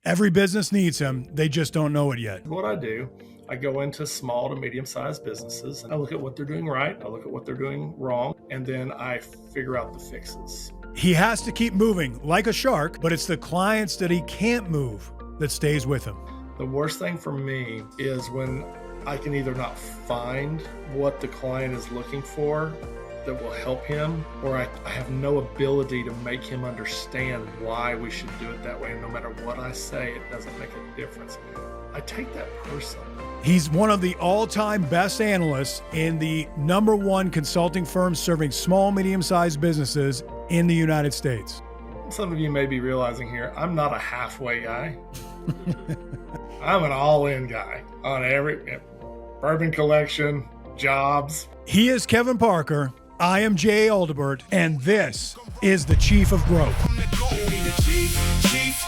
Every business needs him. They just don't know it yet. What I do, I go into small to medium-sized businesses and I look at what they're doing right, I look at what they're doing wrong, and then I figure out the fixes. He has to keep moving like a shark, but it's the clients that he can't move that stays with him. The worst thing for me is when I can either not find what the client is looking for that will help him, or I have no ability to make him understand why we should do it that way. And no matter what I say, it doesn't make a difference. I take that personally. He's one of the all-time best analysts in the #1 consulting firm serving small, medium-sized businesses in the United States. Some of you may be realizing here, I'm not a halfway guy. I'm an all-in guy on every bourbon collection, jobs. He is Kevin Parker. I am Jay Aldebert, and this is the Chief of Growth.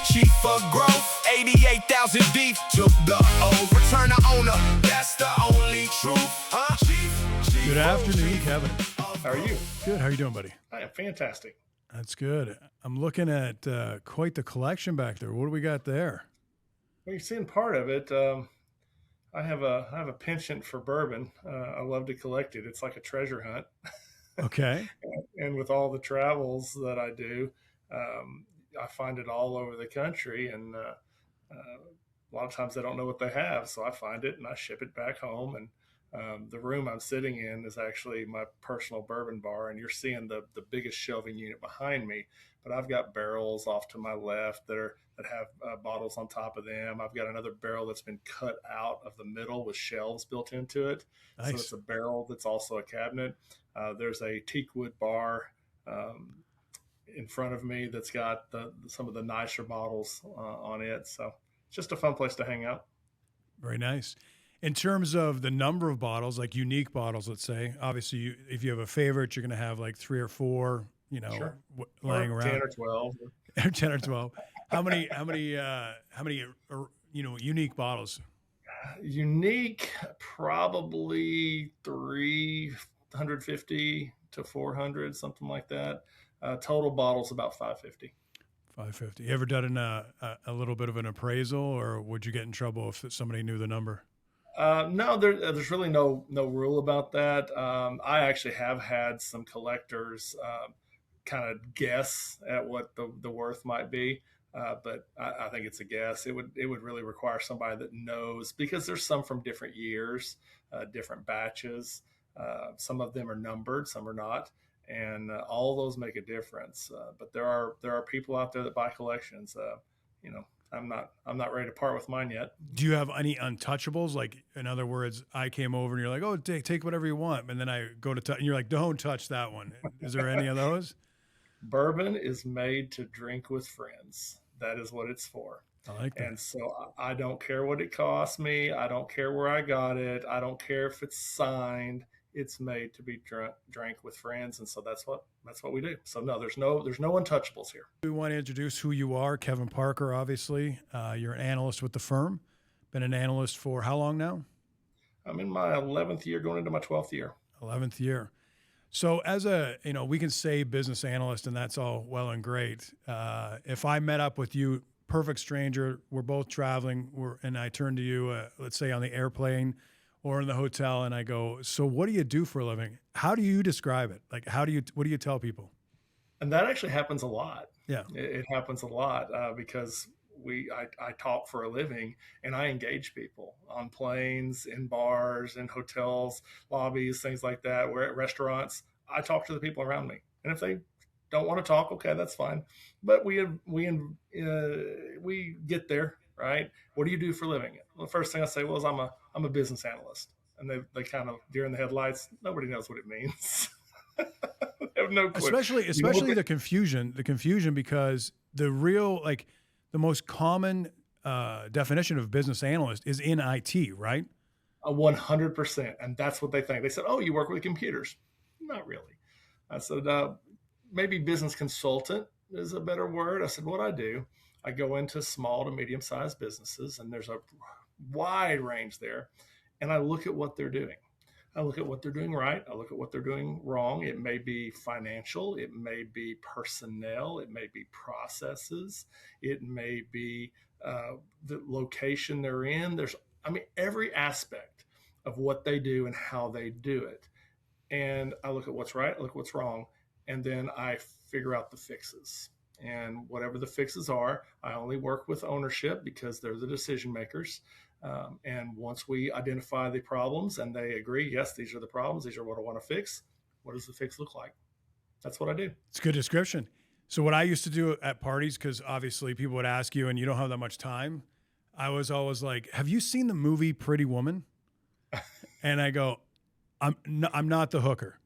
Chief of Growth, 88,000 deep. Took the old return to owner. That's the only truth. Good afternoon, Kevin. How are you? Good. How are you doing, buddy? I am fantastic. That's good. I'm looking at quite the collection back there. What do we got there? Well, you're seeing part of it. I have a penchant for bourbon. I love to collect it. It's like a treasure hunt. Okay. And with all the travels that I do, I find it all over the country. And a lot of times I don't know what they have. So I find it and I ship it back home. And the room I'm sitting in is actually my personal bourbon bar. And you're seeing the biggest shelving unit behind me. But I've got barrels off to my left that have bottles on top of them. I've got another barrel that's been cut out of the middle with shelves built into it. Nice. So it's a barrel that's also a cabinet. There's a teak wood bar in front of me that's got some of the nicer bottles on it. So it's just a fun place to hang out. Very nice. In terms of the number of bottles, like unique bottles, let's say, obviously if you have a favorite, you're going to have like 3 or 4, Sure. laying around. 10 or 12. 10 or 12. How many unique bottles? Unique, probably 350 to 400, something like that. Total bottles about 550. 550. You ever done a little bit of an appraisal, or would you get in trouble if somebody knew the number? No, there's really no rule about that. I actually have had some collectors kind of guess at what the worth might be. But I think it's a guess. It would really require somebody that knows, because there's some from different years, different batches. Some of them are numbered, some are not, and all those make a difference. But there are people out there that buy collections. I'm not ready to part with mine yet. Do you have any untouchables? Like, in other words, I came over and you're like, "Oh, take whatever you want," and then I go to and you're like, "Don't touch that one." Is there any of those? Bourbon is made to drink with friends. That is what it's for. I like that. And so I don't care what it costs me. I don't care where I got it. I don't care if it's signed. It's made to be drank with friends. And so that's what we do. So no, there's no untouchables here. We want to introduce who you are. Kevin Parker, obviously. You're an analyst with the firm. Been an analyst for how long now? I'm in my 11th year, going into my 12th year. 11th year. So as we can say business analyst, and that's all well and great. If I met up with you, perfect stranger, we're both traveling, and I turn to you, let's say on the airplane or in the hotel, and I go, "So what do you do for a living?" How do you describe it? Like, what do you tell people? And that actually happens a lot. Yeah, it happens a lot because I talk for a living, and I engage people on planes, in bars, in hotels, lobbies, things like that. We're at restaurants. I talk to the people around me, and if they don't want to talk, okay, that's fine. But we get there, right? What do you do for a living? Well, the first thing I say was I'm a business analyst, and they kind of deer in the headlights. Nobody knows what it means. They have no clue. Especially the confusion because the real the most common definition of business analyst is in IT, right? 100%. And that's what they think. They said, "Oh, you work with computers." Not really. I said, maybe business consultant is a better word. I said, what I do, I go into small to medium-sized businesses, and there's a wide range there. And I look at what they're doing. I look at what they're doing right. I look at what they're doing wrong. It may be financial. It may be personnel. It may be processes. It may be the location they're in. I mean, every aspect of what they do and how they do it. And I look at what's right, I look at what's wrong, and then I figure out the fixes. And whatever the fixes are, I only work with ownership because they're the decision makers. And once we identify the problems and they agree, yes, these are the problems, these are what I want to fix, what does the fix look like? That's what I do. It's a good description. So what I used to do at parties, because obviously people would ask you and you don't have that much time, I was always like, have you seen the movie Pretty Woman? And I go, I'm not the hooker.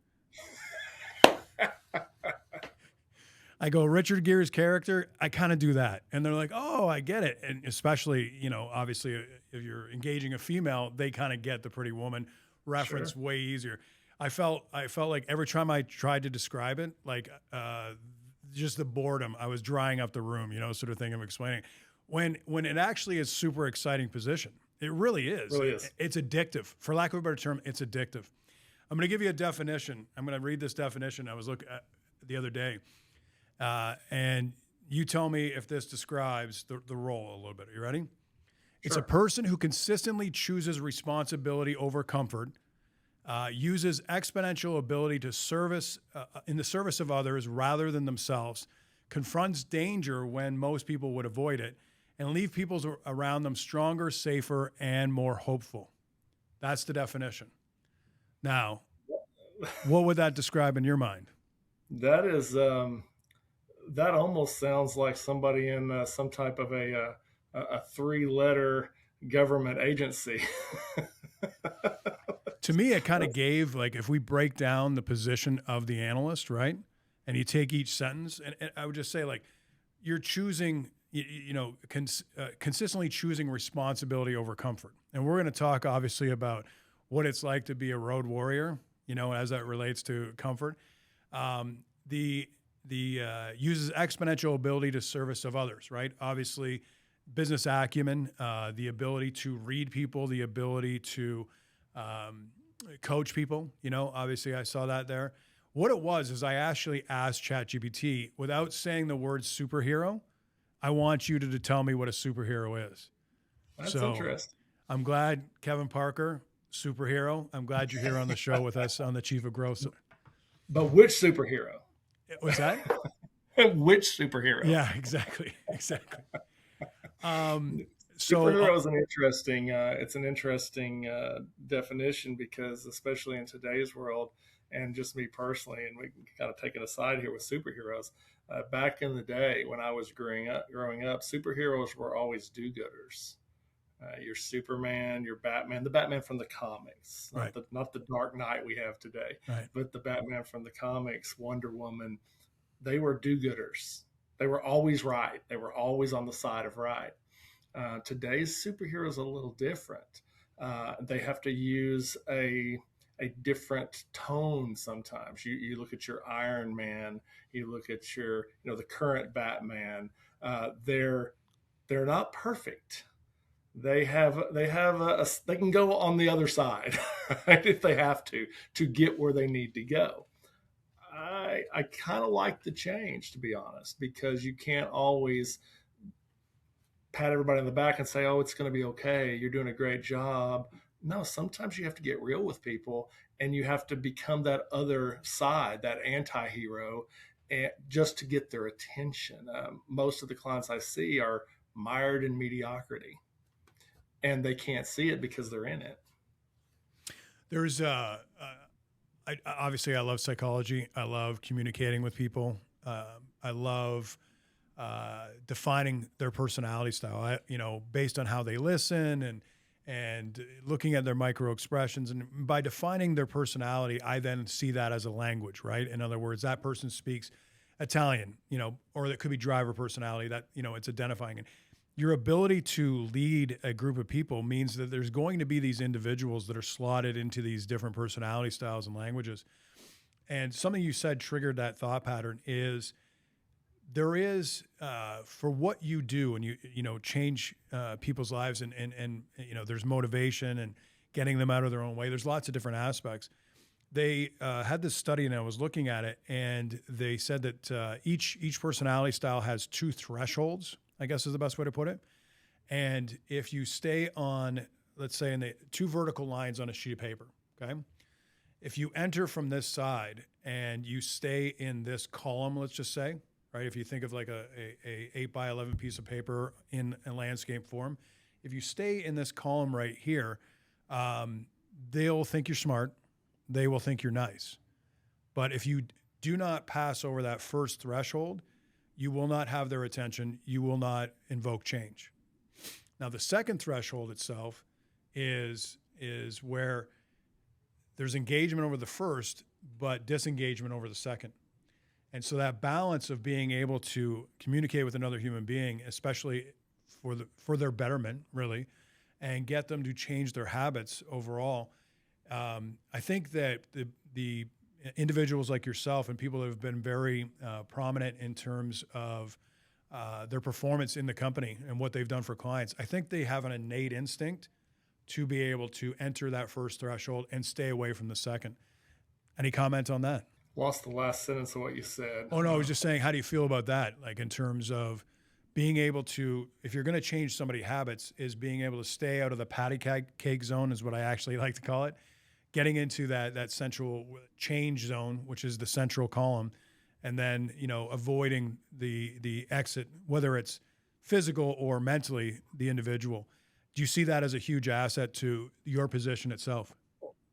I go, Richard Gere's character, I kind of do that. And they're like, oh, I get it. And especially, obviously if you're engaging a female, they kind of get the Pretty Woman reference way easier. I felt like every time I tried to describe it, like just the boredom, I was drying up the room, sort of thing I'm explaining. When it actually is super exciting position. It really is. It's addictive. For lack of a better term, it's addictive. I'm going to give you a definition. I'm going to read this definition I was looking at the other day. And you tell me if this describes the role a little bit. Are you ready? Sure. It's a person who consistently chooses responsibility over comfort, uses exponential ability to service in the service of others rather than themselves, confronts danger when most people would avoid it, and leave people around them stronger, safer, and more hopeful. That's the definition. Now, what would that describe in your mind? That is, that almost sounds like somebody in some type of a 3-letter government agency. To me, it kind of gave, like, if we break down the position of the analyst, right? And you take each sentence, and I would just say, like, you're choosing, consistently choosing responsibility over comfort. And we're going to talk, obviously, about what it's like to be a road warrior, as that relates to comfort. The uses exponential ability to service of others, right? Obviously, business acumen, the ability to read people, the ability to coach people. Obviously, I saw that there. What it was is I actually asked ChatGPT, without saying the word superhero, I want you to tell me what a superhero is. That's interesting. I'm glad, Kevin Parker, superhero. I'm glad you're here on the show with us on the Chief of Growth. But which superhero? What's that? Which superhero? Yeah, exactly. Superhero is an interesting. It's an interesting definition because, especially in today's world, and just me personally, and we can kind of take it aside here with superheroes. Back in the day when I was growing up, superheroes were always do-gooders. Your Superman, your Batman, the Batman from the comics, right. not the Dark Knight we have today, right. But the Batman from the comics, Wonder Woman, they were do-gooders. They were always right. They were always on the side of right. Today's superheroes are a little different. They have to use a different tone sometimes. You look at your Iron Man, you look at your, the current Batman. They're not perfect. They can go on the other side, right, if they have to get where they need to go. I kind of like the change, to be honest, because you can't always pat everybody on the back and say, oh, it's going to be okay, you're doing a great job. No, sometimes you have to get real with people and you have to become that other side, that anti-hero, and just to get their attention. Most of the clients I see are mired in mediocrity and they can't see it because they're in it. There's obviously I love psychology. I love communicating with people. I love defining their personality style, based on how they listen and looking at their micro expressions. And by defining their personality, I then see that as a language, right? In other words, that person speaks Italian, or that could be driver personality, that, it's identifying it. Your ability to lead a group of people means that there's going to be these individuals that are slotted into these different personality styles and languages. And something you said triggered that thought pattern is there is, for what you do and you change people's lives and there's motivation and getting them out of their own way. There's lots of different aspects. They had this study and I was looking at it and they said that each personality style has 2 thresholds, I guess is the best way to put it. And if you stay on, let's say, in the two vertical lines on a sheet of paper, okay? If you enter from this side and you stay in this column, let's just say, right? If you think of like a 8 by 11 piece of paper in a landscape form, if you stay in this column right here, they'll think you're smart. They will think you're nice. But if you do not pass over that first threshold, you will not have their attention. You will not invoke change. Now, the second threshold itself is where there's engagement over the first, but disengagement over the second. And so that balance of being able to communicate with another human being, especially for their betterment, really, and get them to change their habits overall. I think that the individuals like yourself and people that have been very prominent in terms of their performance in the company and what they've done for clients, I think they have an innate instinct to be able to enter that first threshold and stay away from the second. Any comment on that? Lost the last sentence of what you said. Oh, no, I was just saying, how do you feel about that? Like in terms of being able to, if you're going to change somebody's habits, is being able to stay out of the patty cake zone is what I actually like to call it. Getting into that central change zone, which is the central column, and then, avoiding the exit, whether it's physical or mentally, the individual. Do you see that as a huge asset to your position itself?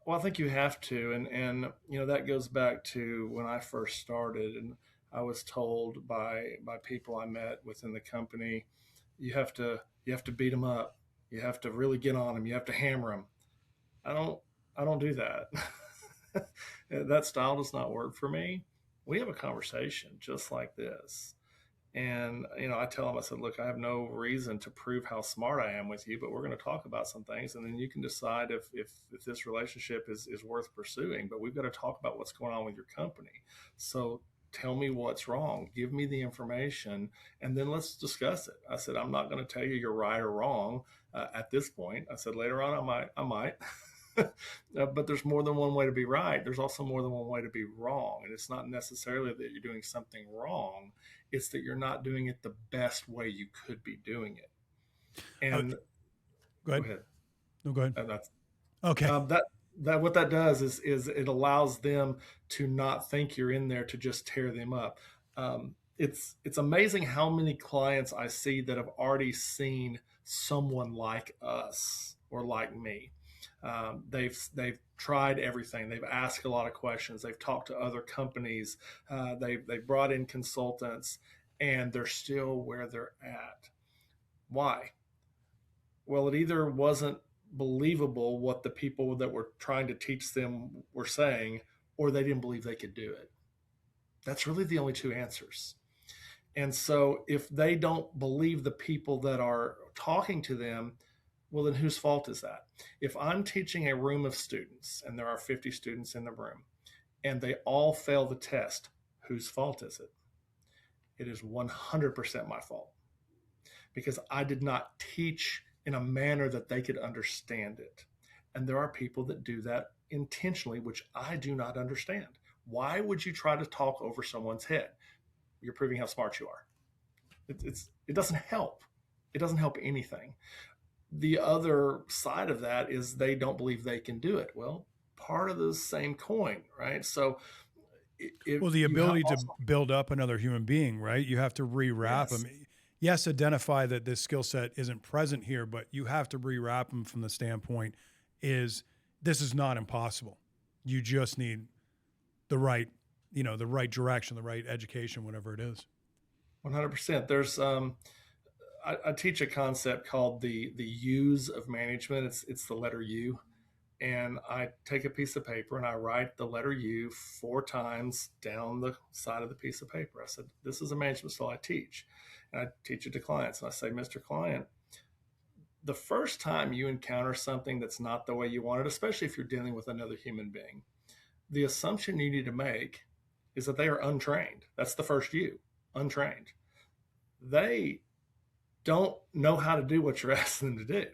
Well, I think you have to, and that goes back to when I first started, and I was told by people I met within the company, you have to beat them up, you have to really get on them, you have to hammer them. I don't do that. That style does not work for me. We have a conversation just like this. And, I tell them, I said, look, I have no reason to prove how smart I am with you, but we're going to talk about some things. And then you can decide if this relationship is worth pursuing, but we've got to talk about what's going on with your company. So tell me what's wrong, give me the information, and then let's discuss it. I said, I'm not going to tell you you're right or wrong at this point. I said, later on, I might. But there's more than one way to be right. There's also more than one way to be wrong. And it's not necessarily that you're doing something wrong. It's that you're not doing it the best way you could be doing it. And go ahead. Go ahead. No, go ahead. That's okay. That what that does is it allows them to not think you're in there to just tear them up. It's amazing how many clients I see that have already seen someone like us or like me. They've tried everything. They've asked a lot of questions. They've talked to other companies. They've brought in consultants, and they're still where they're at. Why? Well, it either wasn't believable what the people that were trying to teach them were saying, or they didn't believe they could do it. That's really the only two answers. And so if they don't believe the people that are talking to them, well, then whose fault is that? If I'm teaching a room of students and there are 50 students in the room and they all fail the test, whose fault is it? It is 100% my fault, because I did not teach in a manner that they could understand it. And there are people that do that intentionally, which I do not understand. Why would you try to talk over someone's head? You're proving how smart you are. It doesn't help. It doesn't help anything. The other side of that is they don't believe they can do it. Well, part of the same coin, right? So, the ability to build up another human being, right? You have to rewrap them. Yes, identify that this skill set isn't present here, but you have to rewrap them from the standpoint is this is not impossible. You just need the right, the right direction, the right education, whatever it is. 100%. There's I teach a concept called the U's of management. It's the letter U. And I take a piece of paper and I write the letter U 4 times down the side of the piece of paper. I said, this is a management style I teach. And I teach it to clients. And I say, Mr. Client, the first time you encounter something that's not the way you want it, especially if you're dealing with another human being, the assumption you need to make is that they are untrained. That's the first U, untrained. They don't know how to do what you're asking them to do.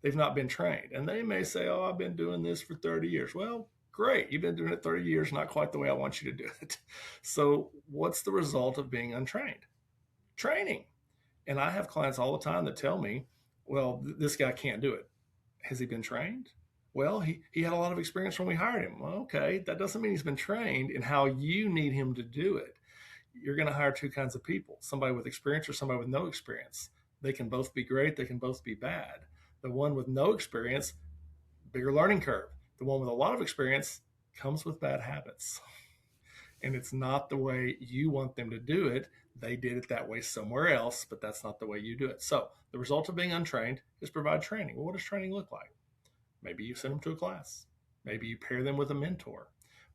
They've not been trained. And they may say, oh, I've been doing this for 30 years. Well, great. You've been doing it 30 years, not quite the way I want you to do it. So what's the result of being untrained? Training. And I have clients all the time that tell me, Well, this guy can't do it. Has he been trained? Well, he had a lot of experience when we hired him. Well, okay, that doesn't mean he's been trained in how you need him to do it. You're going to hire two kinds of people, somebody with experience or somebody with no experience. They can both be great, they can both be bad. The one with no experience, bigger learning curve. The one with a lot of experience comes with bad habits. And it's not the way you want them to do it. They did it that way somewhere else, but that's not the way you do it. So the result of being untrained is provide training. Well, what does training look like? Maybe you send them to a class. Maybe you pair them with a mentor.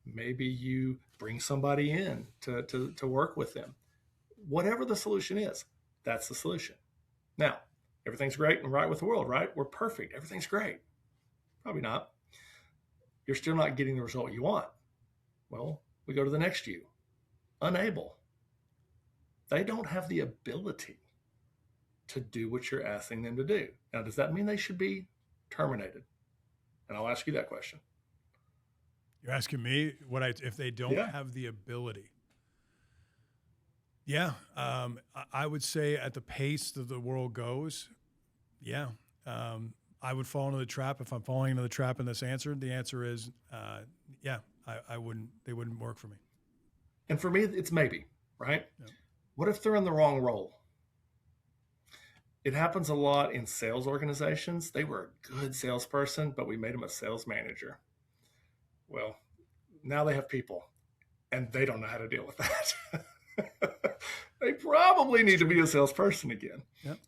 Maybe you bring somebody in to work with them. Whatever the solution is, that's the solution. Now, everything's great and right with the world, right? We're perfect. Everything's great. Probably not. You're still not getting the result you want. Well, we go to the next you. Unable. They don't have the ability to do what you're asking them to do. Now, does that mean they should be terminated? And I'll ask you that question. You're asking me if they don't have the ability. Yeah, I would say at the pace that the world goes, yeah, I would fall into the trap. If I'm falling into the trap in this answer, the answer is, yeah, I wouldn't. They wouldn't work for me. And for me, it's maybe, right? Yeah. What if they're in the wrong role? It happens a lot in sales organizations. They were a good salesperson, but we made them a sales manager. Well, now they have people, and they don't know how to deal with that. They probably need to be a salesperson again. Yep.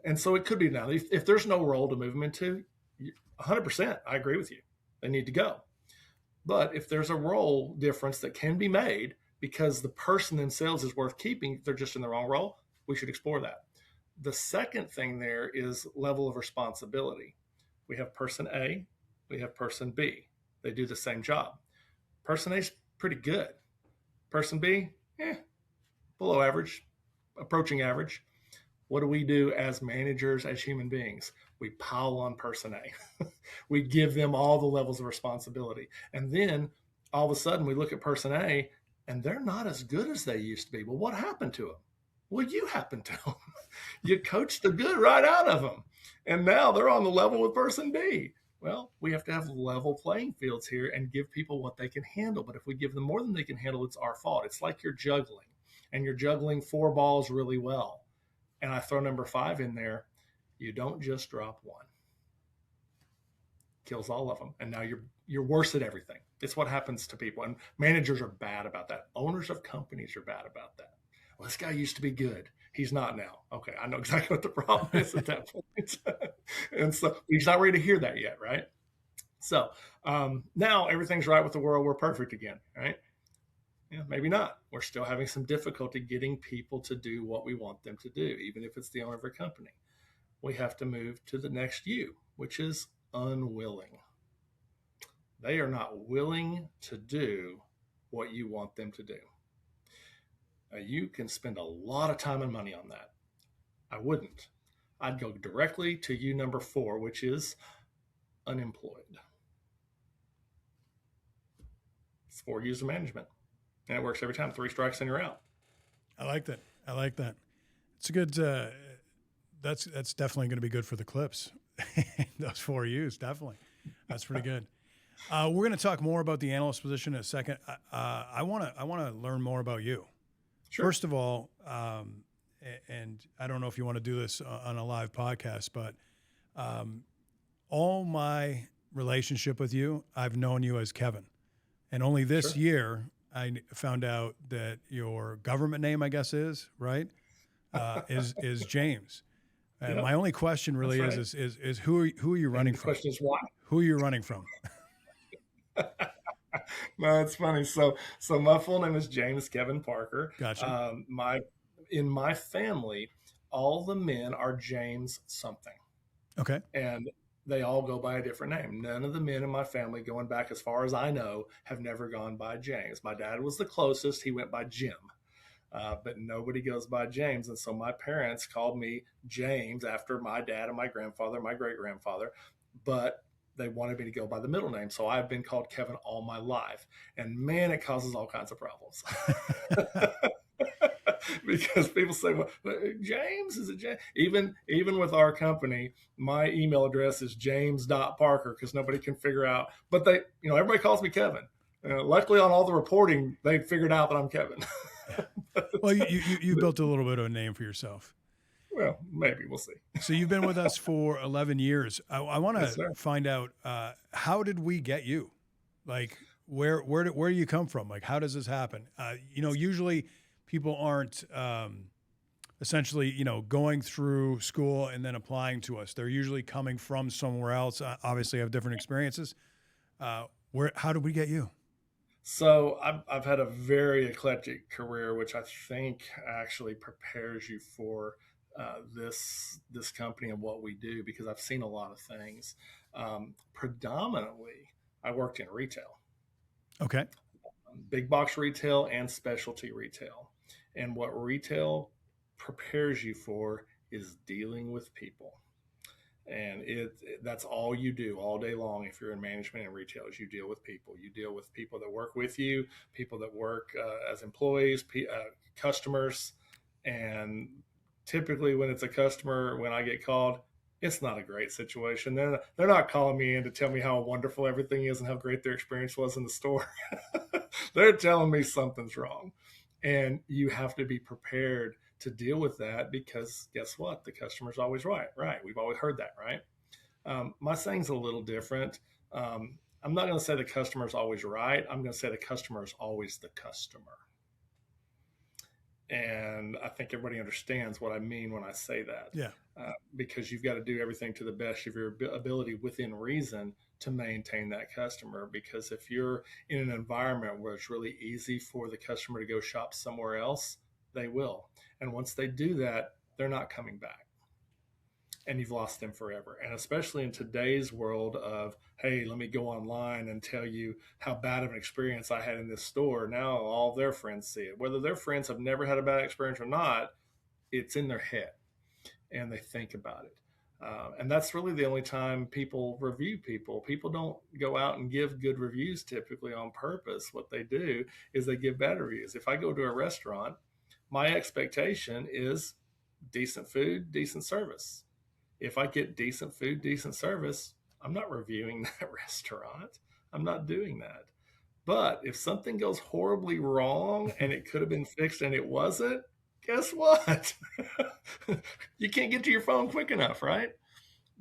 And so it could be now. If there's no role to move them into, 100%, I agree with you. They need to go. But if there's a role difference that can be made because the person themselves is worth keeping, they're just in the wrong role, we should explore that. The second thing there is level of responsibility. We have person A, we have person B. They do the same job. Person A is pretty good. Person B, below average, approaching average. What do we do as managers, as human beings? We pile on person A. We give them all the levels of responsibility. And then all of a sudden we look at person A and they're not as good as they used to be. Well, what happened to them? Well, you happened to them. You coached the good right out of them. And now they're on the level with person B. Well, we have to have level playing fields here and give people what they can handle. But if we give them more than they can handle, it's our fault. It's like you're juggling, and you're juggling 4 balls really well. And I throw number 5 in there. You don't just drop one. Kills all of them. And now you're worse at everything. It's what happens to people. And managers are bad about that. Owners of companies are bad about that. Well, this guy used to be good. He's not now. Okay, I know exactly what the problem is at that point. And so he's not ready to hear that yet, right? So now everything's right with the world. We're perfect again, right? Yeah, maybe not. We're still having some difficulty getting people to do what we want them to do, even if it's the owner of a company. We have to move to the next you, which is unwilling. They are not willing to do what you want them to do. Now, you can spend a lot of time and money on that. I wouldn't. I'd go directly to you number 4, which is unemployed. It's 4 years of management. And it works every time. 3 strikes and you're out. I like that. It's a good, that's definitely going to be good for the clips. Those 4 years, definitely. That's pretty good. We're going to talk more about the analyst position in a second. I want to learn more about you. Sure. First of all, and I don't know if you want to do this on a live podcast, but all my relationship with you, I've known you as Kevin. And only this year, I found out that your government name, I guess, is is James. And my only question really is who are you running from? The question is why? Who are you running from? No, it's funny. So my full name is James Kevin Parker. Gotcha. In my family, all the men are James something. Okay. And they all go by a different name. None of the men in my family, going back as far as I know, have never gone by James. My dad was the closest. He went by Jim. But nobody goes by James. And so my parents called me James after my dad and my grandfather, my great-grandfather. But they wanted me to go by the middle name. So I've been called Kevin all my life. And man, it causes all kinds of problems. because people say, well, James, is it James? Even with our company, my email address is james.parker because nobody can figure out, but everybody calls me Kevin. Luckily on all the reporting, they figured out that I'm Kevin. Well, you built a little bit of a name for yourself. Well, maybe we'll see. So you've been with us for 11 years. I want Yes, to sir. find out, how did we get you? Like, where do you come from? Like, how does this happen? Usually people aren't essentially, going through school and then applying to us. They're usually coming from somewhere else. Obviously, have different experiences. How did we get you? So I've had a very eclectic career, which I think actually prepares you for this company and what we do, because I've seen a lot of things. Predominantly, I worked in retail, Okay. big box retail and specialty retail. And what retail prepares you for is dealing with people. And that's all you do all day long. If you're in management and retail, is you deal with people. You deal with people that work with you, people that work as employees, customers. And typically when it's a customer, when I get called, it's not a great situation. They're not calling me in to tell me how wonderful everything is and how great their experience was in the store. They're telling me something's wrong. And you have to be prepared to deal with that, because guess what? The customer's always right. We've always heard that, right? My saying's a little different. I'm not going to say the customer's always right. I'm going to say the customer is always the customer. And I think everybody understands what I mean when I say that. Yeah. Because you've got to do everything to the best of your ability within reason to maintain that customer. Because if you're in an environment where it's really easy for the customer to go shop somewhere else, they will. And once they do that, they're not coming back. And you've lost them forever. And especially in today's world of, hey, let me go online and tell you how bad of an experience I had in this store. Now all their friends see it. Whether their friends have never had a bad experience or not, it's in their head and they think about it. And that's really the only time people review people. People don't go out and give good reviews typically on purpose. What they do is they give bad reviews. If I go to a restaurant, my expectation is decent food, decent service. If I get decent food, decent service, I'm not reviewing that restaurant. I'm not doing that. But if something goes horribly wrong and it could have been fixed and it wasn't, guess what? You can't get to your phone quick enough, right?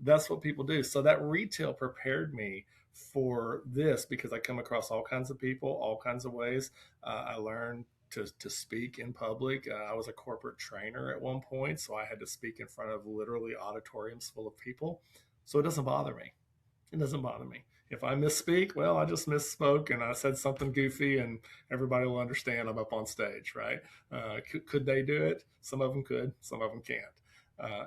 That's what people do. So that retail prepared me for this, because I come across all kinds of people, all kinds of ways. I learned to speak in public. I was a corporate trainer at one point, so I had to speak in front of literally auditoriums full of people. So it doesn't bother me. It doesn't bother me. If I misspeak, well, I just misspoke and I said something goofy and everybody will understand I'm up on stage, right? Could they do it? Some of them could, some of them can't.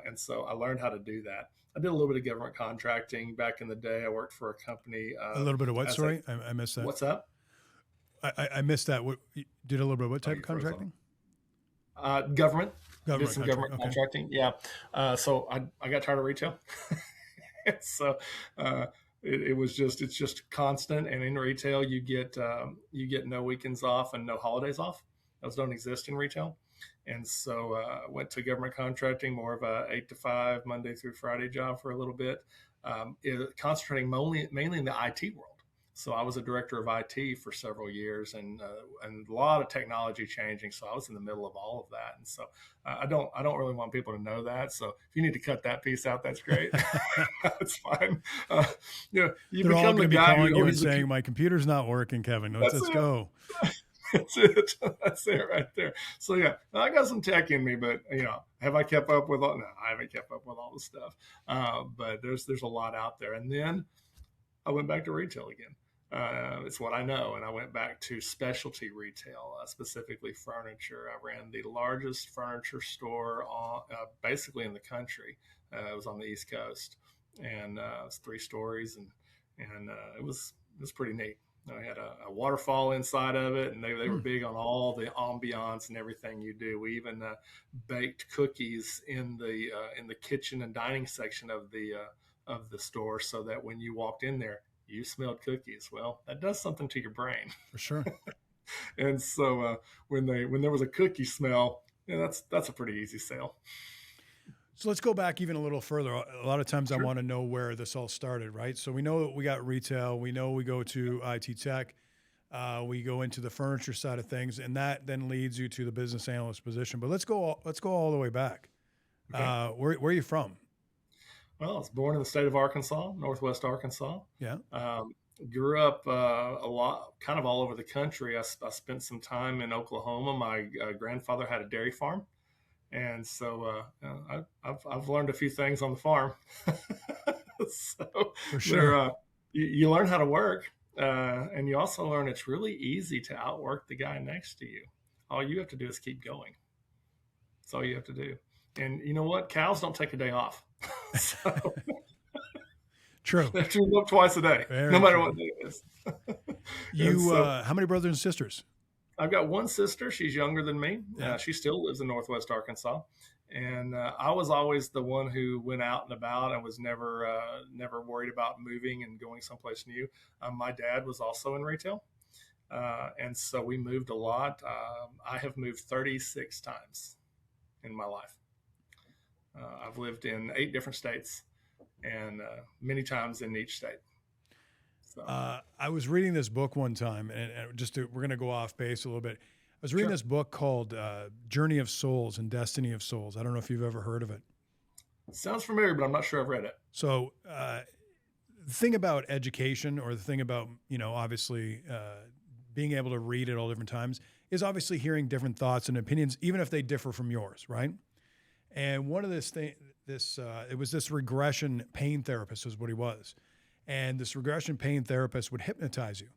And so I learned how to do that. I did a little bit of government contracting back in the day. I worked for a company. A little bit of what? Sorry, I missed that. What's up? I missed that. What, you did a little bit of what type of contracting? Government. Did Government some government okay. contracting. Yeah. So I got tired of retail. So it's just constant. And in retail, you get no weekends off and no holidays off. Those don't exist in retail. And so I went to government contracting, more of a 8 to 5 Monday through Friday job for a little bit, concentrating mainly in the IT world. So I was a director of IT for several years, and a lot of technology changing. So I was in the middle of all of that, and so I don't really want people to know that. So if you need to cut that piece out, that's great. That's fine. You They're all going to be calling you and saying, "My computer's not working, Kevin. Let's go." That's it. That's it right there. So yeah, I got some tech in me, but have I kept up with all? No, I haven't kept up with all the stuff. But there's a lot out there, and then I went back to retail again. It's what I know. And I went back to specialty retail, specifically furniture. I ran the largest furniture store basically in the country. It was on the East Coast, and it was 3 stories, and it was pretty neat. I had a waterfall inside of it, and they were big on all the ambiance and everything you do. We even baked cookies in the kitchen and dining section of the store, so that when you walked in there, you smelled cookies. Well, that does something to your brain. For sure. And so when there was a cookie smell, Yeah, that's a pretty easy sale. So let's go back even a little further. A lot of times I Sure. want to know where this all started, right? So we know we got retail, we know we go to IT tech, we go into the furniture side of things, and that then leads you to the business analyst position. But let's go all the way back. Okay. Where are you from? Well, I was born in the state of Arkansas, Northwest Arkansas. Yeah. Um, Grew up a lot, kind of all over the country. I spent some time in Oklahoma. My grandfather had a dairy farm, and so I've learned a few things on the farm. So For there, sure. you learn how to work, and you also learn it's really easy to outwork the guy next to you. All you have to do is keep going. That's all you have to do. And you know what? Cows don't take a day off. So True. they have to look twice a day, no Very matter true. what day it is. And You, so how many brothers and sisters? I've got one sister. She's younger than me. Yeah. She still lives in Northwest Arkansas. And I was always the one who went out and about and was never worried about moving and going someplace new. My dad was also in retail. And so we moved a lot. I have moved 36 times in my life. I've lived in 8 different states and many times in each state. So, I was reading this book one time, and we're going to go off base a little bit. I was reading sure. this book called Journey of Souls and Destiny of Souls. I don't know if you've ever heard of it. Sounds familiar, but I'm not sure I've read it. So the thing about education, or the thing about, obviously being able to read at all different times, is obviously hearing different thoughts and opinions, even if they differ from yours, right? And one of it was this regression pain therapist is what he was. And this regression pain therapist would hypnotize you.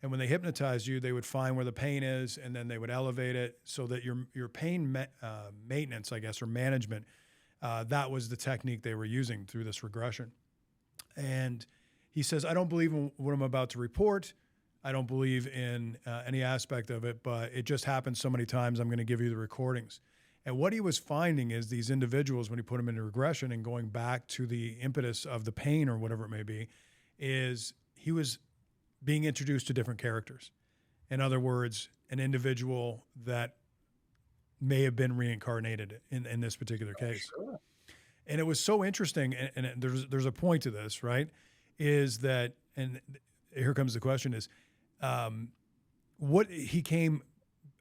And when they hypnotized you, they would find where the pain is, and then they would elevate it so that your pain maintenance, I guess, or management, that was the technique they were using through this regression. And he says, I don't believe in what I'm about to report. I don't believe in any aspect of it, but it just happened so many times, I'm going to give you the recordings. And what he was finding is these individuals, when he put them into regression and going back to the impetus of the pain or whatever it may be, is he was being introduced to different characters. In other words, an individual that may have been reincarnated in this particular case. Sure. And it was so interesting, and there's a point to this, right? Is that, and here comes the question, is what he came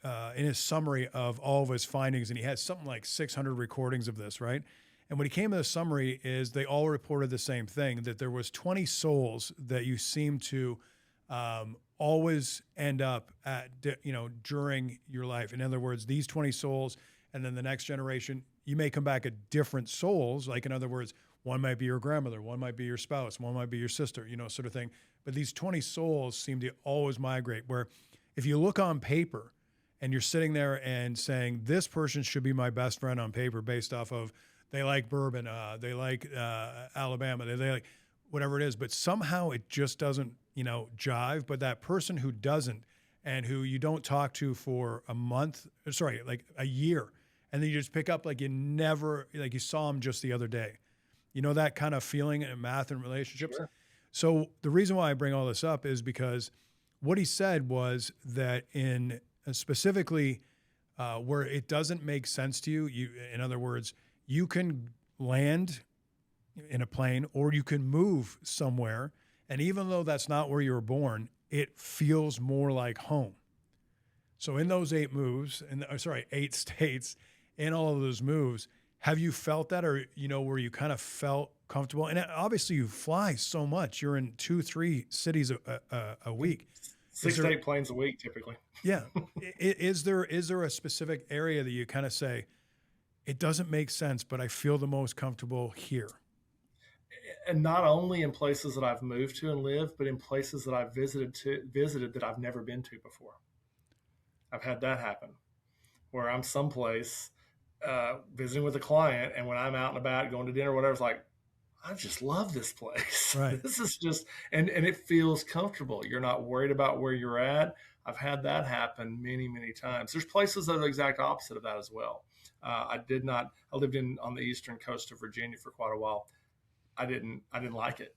in his summary of all of his findings, and he had something like 600 recordings of this, right? And what he came to the summary is they all reported the same thing, that there was 20 souls that you seem to always end up at, during your life. In other words, these 20 souls, and then the next generation, you may come back at different souls. Like, in other words, one might be your grandmother, one might be your spouse, one might be your sister, sort of thing. But these 20 souls seem to always migrate, where if you look on paper and you're sitting there and saying, this person should be my best friend on paper based off of they like bourbon, they like Alabama, they like whatever it is, but somehow it just doesn't, jive. But that person who doesn't, and who you don't talk to for like a year, and then you just pick up like you saw him just the other day. That kind of feeling in math and relationships. Sure. So the reason why I bring all this up is because what he said was that in specifically where it doesn't make sense to you, in other words, you can land in a plane or you can move somewhere. And even though that's not where you were born, it feels more like home. So in those 8 states, in all of those moves, have you felt that, or, where you kind of felt comfortable? And obviously you fly so much. You're in 2-3 cities a week. 6 to 8 planes a week, typically. Yeah. Is there a specific area that you kind of say, it doesn't make sense, but I feel the most comfortable here? And not only in places that I've moved to and lived, but in places that I've visited that I've never been to before. I've had that happen, where I'm someplace visiting with a client, and when I'm out and about going to dinner or whatever, it's like, I just love this place. Right. This is just, and it feels comfortable. You're not worried about where you're at. I've had that happen many, many times. There's places that are the exact opposite of that as well. I lived on the eastern coast of Virginia for quite a while. I didn't like it.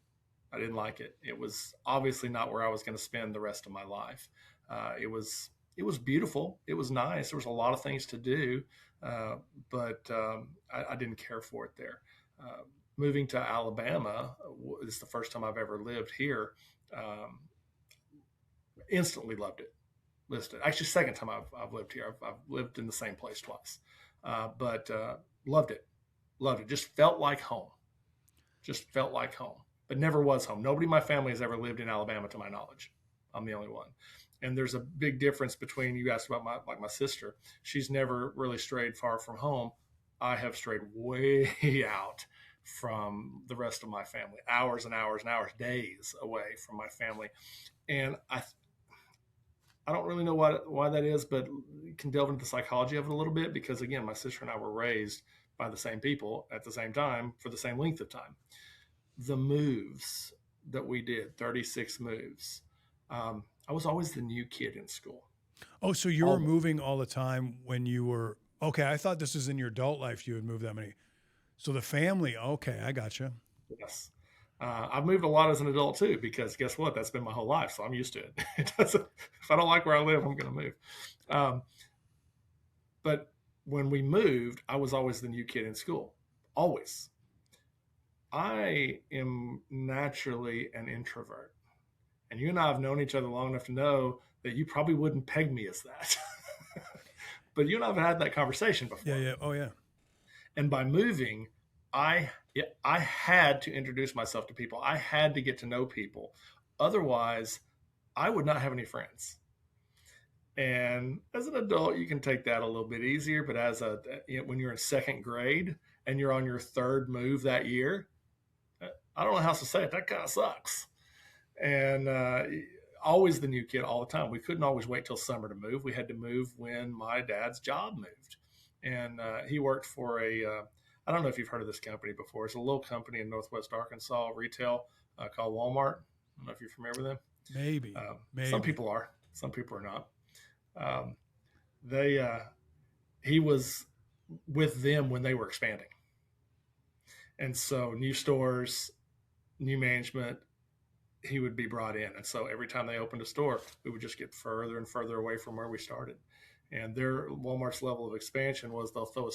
It was obviously not where I was going to spend the rest of my life. It was it was beautiful. It was nice. There was a lot of things to do, uh, but I didn't care for it there. Uh, Moving to Alabama is the first time I've ever lived here. Um, Instantly loved it. Listed actually second time I've lived here. I've lived in the same place twice, but loved it. Loved it. Just felt like home. Just felt like home, but never was home. Nobody in my family has ever lived in Alabama, to my knowledge. I'm the only one. And there's a big difference between, you asked about my sister. She's never really strayed far from home. I have strayed way out from the rest of my family, hours and hours and hours, days away from my family. And I don't really know why that is, but you can delve into the psychology of it a little bit, because again, my sister and I were raised by the same people at the same time for the same length of time. The moves that we did, 36 moves. I was always the new kid in school. Oh, so you were Always. moving all the time when you were okay. I thought this was in your adult life you would move that many. So the family, okay, I gotcha. Yes. I've moved a lot as an adult too, because guess what? That's been my whole life. So I'm used to it. It doesn't, if I don't like where I live, I'm going to move. Um, but when we moved, I was always the new kid in school. Always. I am naturally an introvert. And you and I have known each other long enough to know that you probably wouldn't peg me as that. But you and I have had that conversation Yeah, before. yeah. Oh, yeah. And by moving, I had to introduce myself to people. I had to get to know people. Otherwise, I would not have any friends. And as an adult, you can take that a little bit easier. But when you're in second grade and you're on your third move that year, I don't know how else to say it. That kind of sucks. And always the new kid all the time. We couldn't always wait till summer to move. We had to move when my dad's job moved. And he worked for I don't know if you've heard of this company before. It's a little company in Northwest Arkansas, retail, called Walmart. I don't know if you're familiar with them. Maybe. Some Maybe. people are, some people are not. Um, they He was with them when they were expanding, and so new stores, new management, he would be brought in. And so every time they opened a store, we would just get further and further away from where we started. And their Walmart's level of expansion was they'll throw a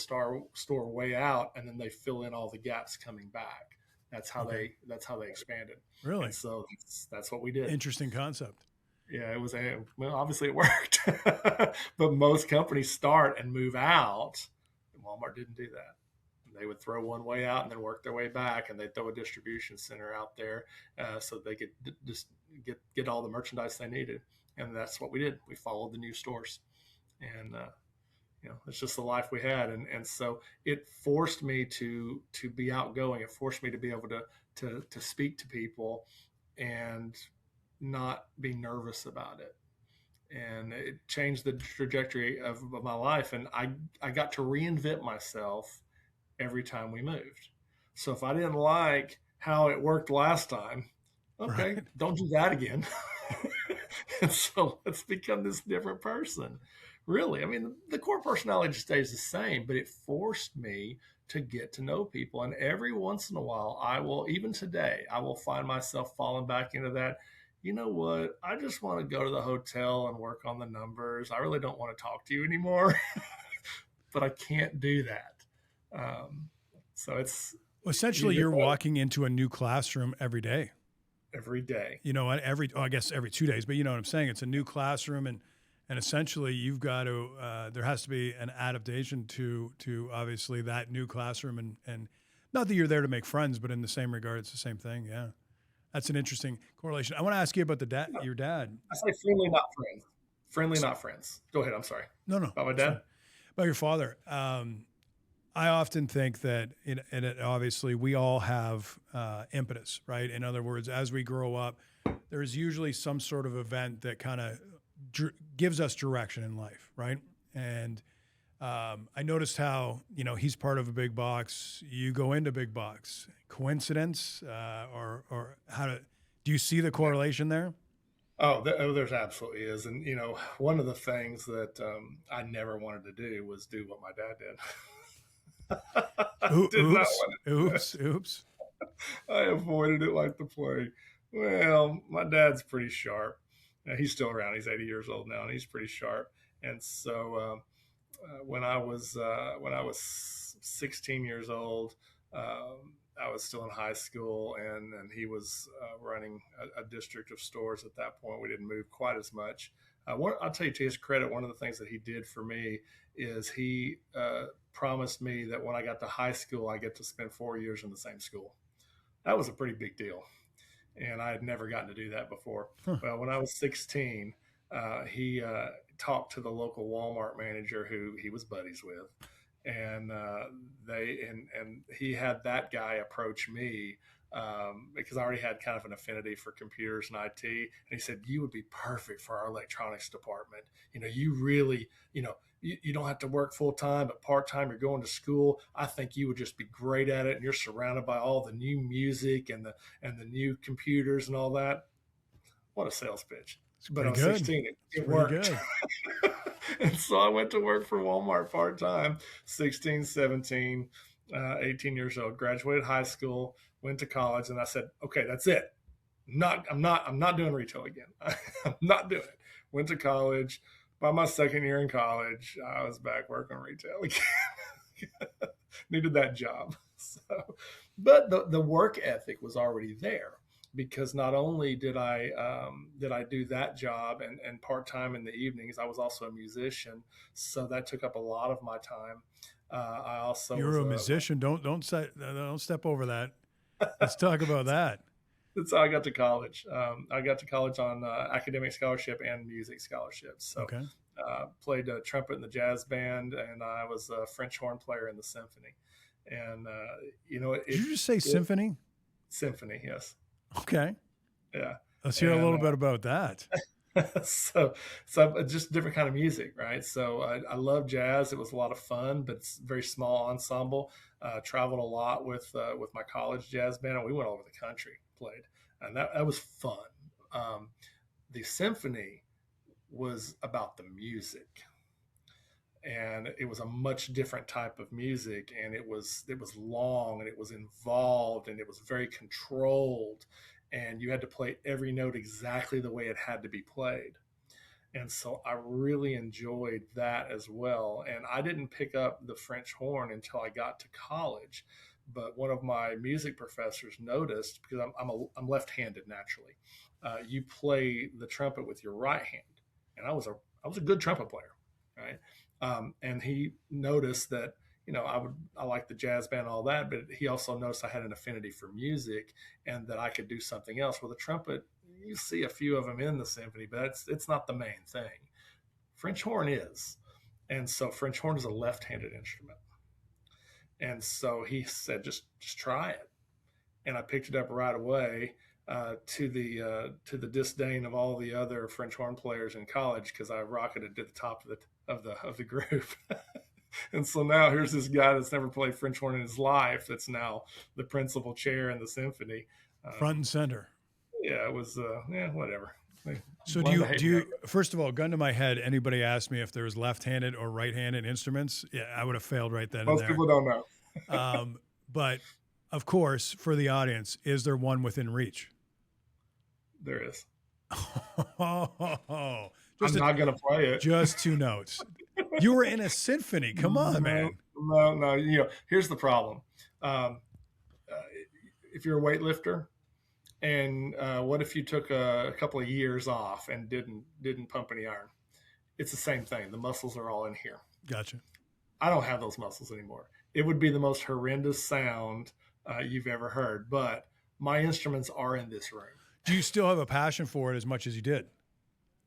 store way out, and then they fill in all the gaps coming back. Okay. That's how they expanded. Really And so that's what we did. interesting concept. Yeah, it was well, obviously it worked. But most companies start and move out. Walmart didn't do that. They would throw one way out and then work their way back, and they'd throw a distribution center out there so they could just get all the merchandise they needed. And that's what we did. We followed the new stores, and it's just the life we had. And so it forced me to be outgoing. It forced me to be able to speak to people and not be nervous about it. And it changed the trajectory of my life. And I got to reinvent myself every time we moved. So if I didn't like how it worked last time, okay, Right. don't do that again. And so let's become this different person. Really, I mean, the core personality stays the same, but it forced me to get to know people. And every once in a while, even today, I will find myself falling back into that. You know what? I just want to go to the hotel and work on the numbers. I really don't want to talk to you anymore, but I can't do that. Um, so it's Well, essentially, either you're walking into a new classroom every day. every day. You know, I guess every 2 days, but you know what I'm saying. It's a new classroom, and essentially, you've got to. There has to be an adaptation to obviously that new classroom, and not that you're there to make friends, but in the same regard, it's the same thing. Yeah, that's an interesting correlation. I want to ask you about your dad. I say friendly, not friends. Friendly, not friends. Go ahead. I'm sorry. No, no, About my it's fine. dad? About your father. I often think that, obviously, we all have impetus, right? In other words, as we grow up, there's usually some sort of event that kind of gives us direction in life, right? And I noticed how, he's part of a big box. You go into big box. Coincidence, or do you see the correlation there? There's absolutely is. And, one of the things that I never wanted to do was do what my dad did. I did not Oops, want to do it. oops. I avoided it like the plague. Well, my dad's pretty sharp. He's still around. He's 80 years old now, and he's pretty sharp. And so when I was 16 years old, I was still in high school, and he was running a district of stores at that point. We didn't move quite as much. I'll tell you, to his credit, one of the things that he did for me is he promised me that when I got to high school, I get to spend 4 years in the same school. That was a pretty big deal, and I had never gotten to do that before. Huh. Well, when I was 16, he talked to the local Walmart manager who he was buddies with, and he had that guy approach me because I already had kind of an affinity for computers and IT. And he said, "You would be perfect for our electronics department. You really, you don't have to work full time, but part time. You're going to school. I think you would just be great at it. And you're surrounded by all the new music and the new computers and all that." What a sales pitch! But I was 16. It worked. And so I went to work for Walmart part time, 16, 17, 18 years old, graduated high school, went to college, and I said, "Okay, that's it. I'm not doing retail again. I'm not doing it." Went to college. By my second year in college, I was back working retail again. Needed that job. But the work ethic was already there, because not only did I do that job and part time in the evenings, I was also a musician, so that took up a lot of my time. I also You're a musician. Don't step over that. Let's talk about that. That's how I got to college. I got to college on academic scholarship and music scholarships. So, okay. Played trumpet in the jazz band, and I was a French horn player in the symphony. And did you just say symphony? Symphony, yes. Okay. Yeah. Let's hear a little bit about that. so just different kind of music, right? So I love jazz. It was a lot of fun, but it's a very small ensemble. Traveled a lot with my college jazz band, and we went all over the country, played, and that was fun. The symphony was about the music, and it was a much different type of music, and it was long, and it was involved, and it was very controlled, and you had to play every note exactly the way it had to be played. And so I really enjoyed that as well. And I didn't pick up the French horn until I got to college, but one of my music professors noticed, because I'm left-handed naturally. You play the trumpet with your right hand, and I was a good trumpet player, right? And he noticed that I liked the jazz band and all that, but he also noticed I had an affinity for music and that I could do something else. Well, the trumpet, you see a few of them in the symphony, but it's not the main thing. French horn is. And so French horn is a left-handed instrument. And so he said, just try it. And I picked it up right away, to the disdain of all the other French horn players in college, because I rocketed to the top of the group. And so now here's this guy that's never played French horn in his life that's now the principal chair in the symphony. Front and center. Yeah, it was, whatever. So do you, first of all, gun to my head, anybody asked me if there was left-handed or right-handed instruments, yeah, I would have failed right then and there. Most people don't know. But, of course, for the audience, is there one within reach? There is. I'm not going to play it. Just 2 notes. You were in a symphony. Come on, man. No. Here's the problem. If you're a weightlifter, and what if you took a couple of years off and didn't pump any iron? It's the same thing. The muscles are all in here. Gotcha. I don't have those muscles anymore. It would be the most horrendous sound you've ever heard, but my instruments are in this room. Do you still have a passion for it as much as you did?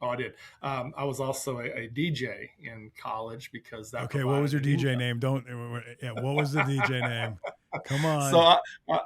Oh, I did. I was also a DJ in college because that. Okay, what was your DJ name? What was the DJ name? Come on. So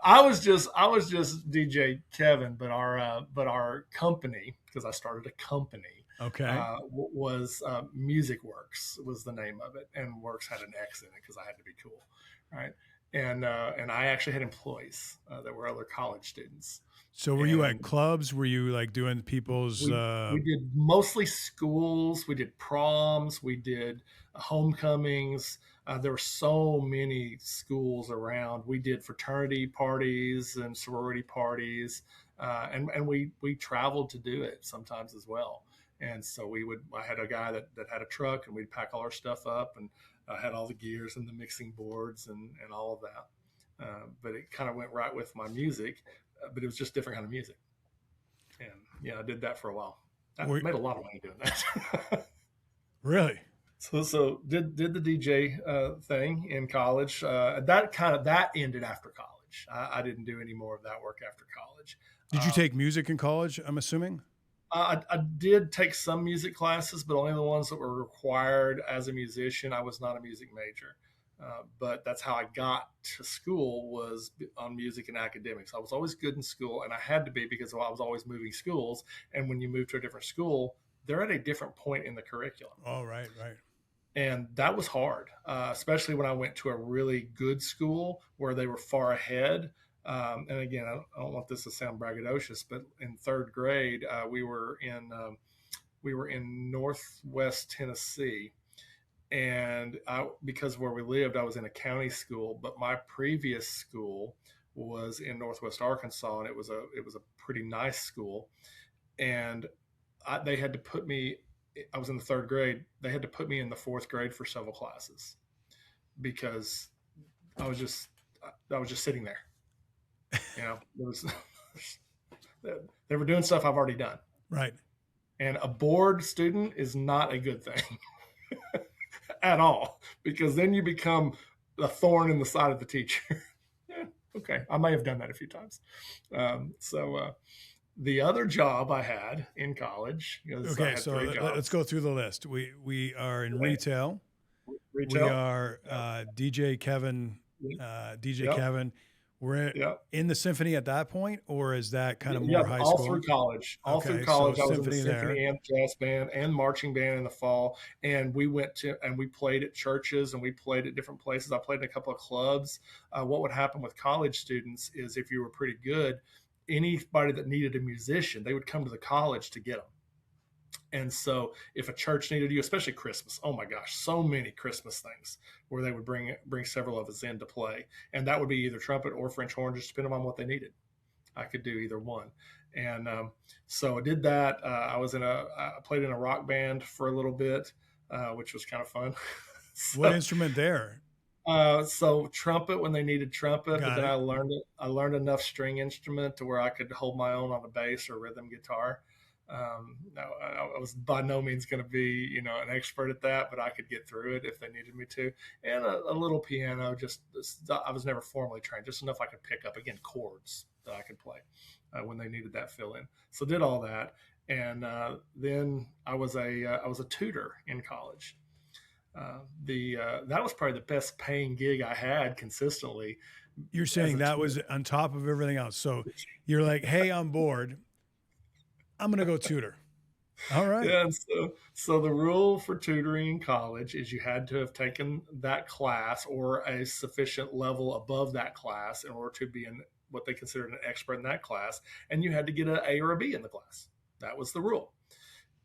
I was just DJ Kevin, but our company, because I started a company. Okay. Was Music Works was the name of it, and Works had an X in it because I had to be cool, right? And I actually had employees that were other college students. So were you at clubs? Were you like doing people's? We did mostly schools. We did proms. We did homecomings. there were so many schools around. We did fraternity parties and sorority parties, and we traveled to do it sometimes as well. And so I had a guy that had a truck, and we'd pack all our stuff up, and had all the gears and the mixing boards and all of that. But it kind of went right with my music, but it was just different kind of music. And yeah, I did that for a while. I made a lot of money doing that. Really? So did the DJ thing in college. That ended after college. I didn't do any more of that work after college. Did you take music in college, I'm assuming? I did take some music classes, but only the ones that were required as a musician. I was not a music major. But that's how I got to school, was on music and academics. I was always good in school, and I had to be because I was always moving schools. And when you move to a different school, they're at a different point in the curriculum. Oh, right. And that was hard, especially when I went to a really good school where they were far ahead. And again, I don't want this to sound braggadocious, but in third grade, we were in Northwest Tennessee. And because where we lived, I was in a county school, but my previous school was in Northwest Arkansas, and it was a pretty nice school. And they had to put me. I was in the third grade. They had to put me in the fourth grade for several classes because I was just sitting there. They were doing stuff I've already done. Right. And a bored student is not a good thing. At all, because then you become a thorn in the side of the teacher. Okay, I may have done that a few times. The other job I had in college. Okay, so let's go through the list. We are in retail. We are DJ Kevin. Yep. Kevin. We're in the symphony at that point, or is that kind of more high school? All through college. I was in the symphony and jazz band and marching band in the fall. And we played at churches, and we played at different places. I played in a couple of clubs. What would happen with college students is if you were pretty good, anybody that needed a musician, they would come to the college to get them. And so if a church needed you, especially Christmas, oh my gosh, so many Christmas things where they would bring several of us in to play. And that would be either trumpet or French horn, just depending on what they needed. I could do either one. And so I did that. I played in a rock band for a little bit, which was kind of fun. What instrument there? So trumpet when they needed trumpet, but then I learned enough string instrument to where I could hold my own on a bass or rhythm guitar. I was by no means going to be, an expert at that, but I could get through it if they needed me to. And a little piano, I was never formally trained, just enough I could pick up, again, chords that I could play when they needed that fill in. So did all that. And then I was a tutor in college. That was probably the best paying gig I had consistently. You're saying that was on top of everything else. So you're like, hey, I'm bored. I'm going to go tutor. All right. Yeah. And so the rule for tutoring in college is you had to have taken that class or a sufficient level above that class in order to be what they considered an expert in that class. And you had to get an A or a B in the class. That was the rule.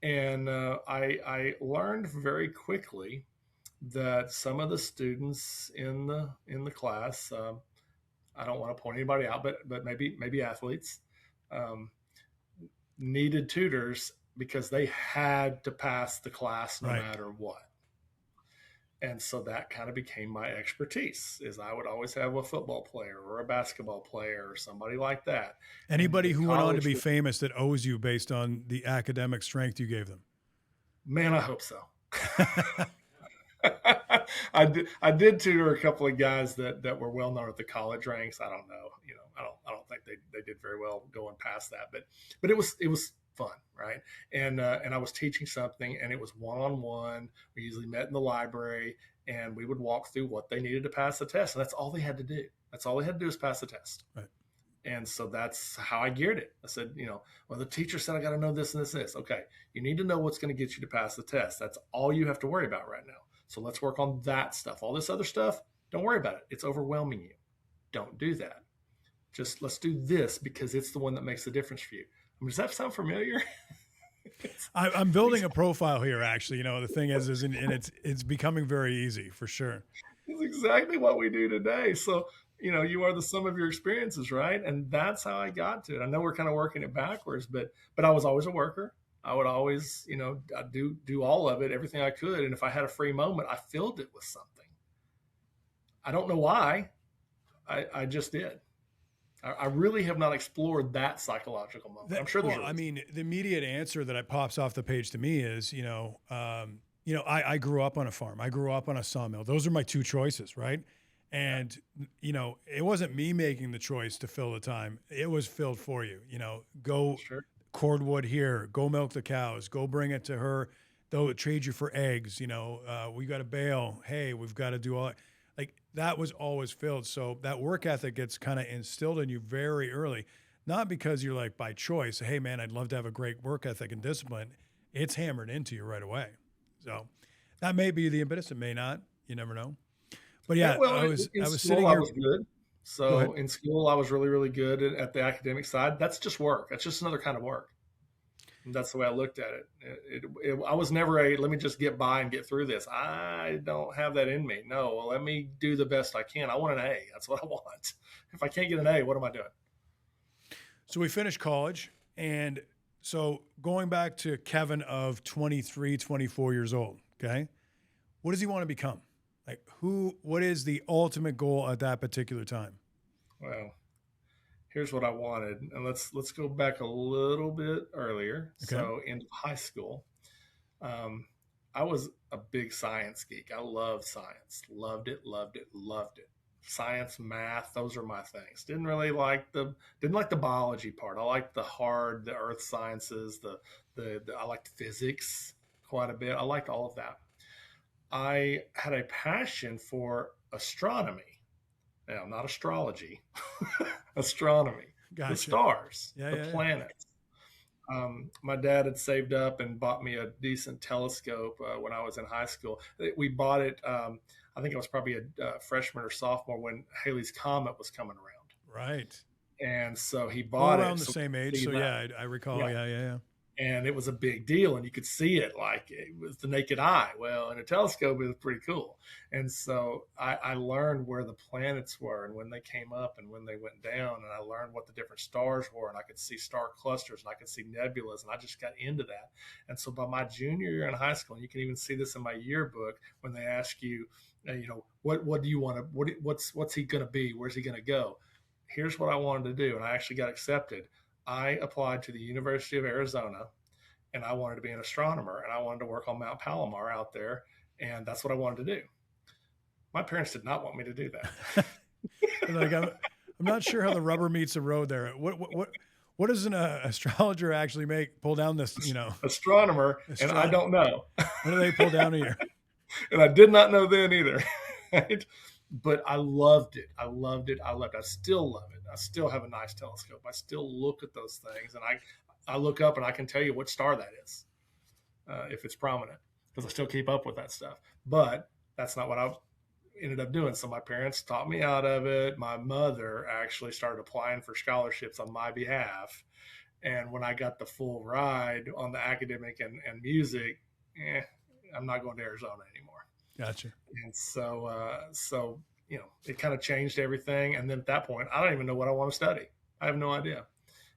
And I learned very quickly that some of the students in the class, I don't want to point anybody out, but maybe athletes, needed tutors because they had to pass the class no matter what. And so that kind of became my expertise, is I would always have a football player or a basketball player or somebody like that. Anybody who went on to be famous that owes you based on the academic strength you gave them? Man, I hope so. I did tutor a couple of guys that were well known at the college ranks. I don't know, I don't think they did very well going past that, but it was fun, right? And I was teaching something, and it was one-on-one. We usually met in the library, and we would walk through what they needed to pass the test, and that's all they had to do. That's all they had to do is pass the test. Right. And so that's how I geared it. I said, well, the teacher said I got to know this and this and this. Okay, you need to know what's going to get you to pass the test. That's all you have to worry about right now. So let's work on that stuff. All this other stuff, don't worry about it. It's overwhelming you. Don't do that. Just let's do this because it's the one that makes the difference for you. Does that sound familiar? I'm building a profile here, actually. The thing is and it's becoming very easy for sure. It's exactly what we do today. So, you are the sum of your experiences, right? And that's how I got to it. I know we're kind of working it backwards, but I was always a worker. I would always, I do all of it, everything I could. And if I had a free moment, I filled it with something. I don't know why. I just did. I really have not explored that psychological moment. I'm sure there's a Well, I reason. mean, the immediate answer that pops off the page to me is, I grew up on a farm. I grew up on a sawmill. Those are my two choices, right? And it wasn't me making the choice to fill the time. It was filled for you. Go Sure. cord wood here. Go milk the cows. Go bring it to her. They'll trade you for eggs. We got to bale. Hey, we've got to do all. Like that was always filled. So that work ethic gets kind of instilled in you very early, not because you're like by choice. Hey, man, I'd love to have a great work ethic and discipline. It's hammered into you right away. So that may be the impetus. It may not. You never know. But yeah, Well, I was in sitting school, I here. was good. Go ahead. So in school, I was really, really good at the academic side. That's just work. That's just another kind of work. And that's the way I looked at it. I was never let me just get by and get through this. I don't have that in me. No, well, let me do the best I can. I want an A. That's what I want. If I can't get an A, what am I doing? So we finished college. And so going back to Kevin of 23, 24 years old, okay, what does he want to become? Like what is the ultimate goal at that particular time? Well, here's what I wanted, and let's go back a little bit earlier. Okay. So in high school, um, I was a big science geek. I loved science, loved it, loved it, loved it. Science, math, those are my things. Didn't like the biology part. I liked the earth sciences, the I liked physics quite a bit. I liked all of that. I had a passion for astronomy. Now, not astrology, astronomy, the Gotcha. stars, Yeah, the yeah, yeah. planets. My dad had saved up and bought me a decent telescope when I was in high school. We bought it, I think I was probably a freshman or sophomore when Halley's Comet was coming around. Right. And so he We're bought around it. the So same we could age. see So that. yeah, I recall. Yeah. Yeah, yeah, yeah. And it was a big deal, and you could see it like it was the naked eye. Well, in a telescope, it was pretty cool. And so I learned where the planets were and when they came up and when they went down, and I learned what the different stars were, and I could see star clusters and I could see nebulas, and I just got into that. And so by my junior year in high school, and you can even see this in my yearbook when they ask you, what do you want to, what's he going to be? Where's he going to go? Here's what I wanted to do, and I actually got accepted. I applied to the University of Arizona, and I wanted to be an astronomer, and I wanted to work on Mount Palomar out there, and that's what I wanted to do. My parents did not want me to do that. Like I'm not sure how the rubber meets the road there. What does an astrologer actually pull down this? Astronomer, and I don't know. What do they pull down here? And I did not know then either. Right? But I loved it. I loved it. I loved it. I still love it. I still have a nice telescope. I still look at those things, and I look up and I can tell you what star that is if it's prominent, because I still keep up with that stuff. But that's not what I ended up doing. So my parents taught me out of it. My mother actually started applying for scholarships on my behalf. And when I got the full ride on the academic and music, I'm not going to Arizona anymore. Gotcha. And so it kind of changed everything. And then at that point, I don't even know what I want to study. I have no idea.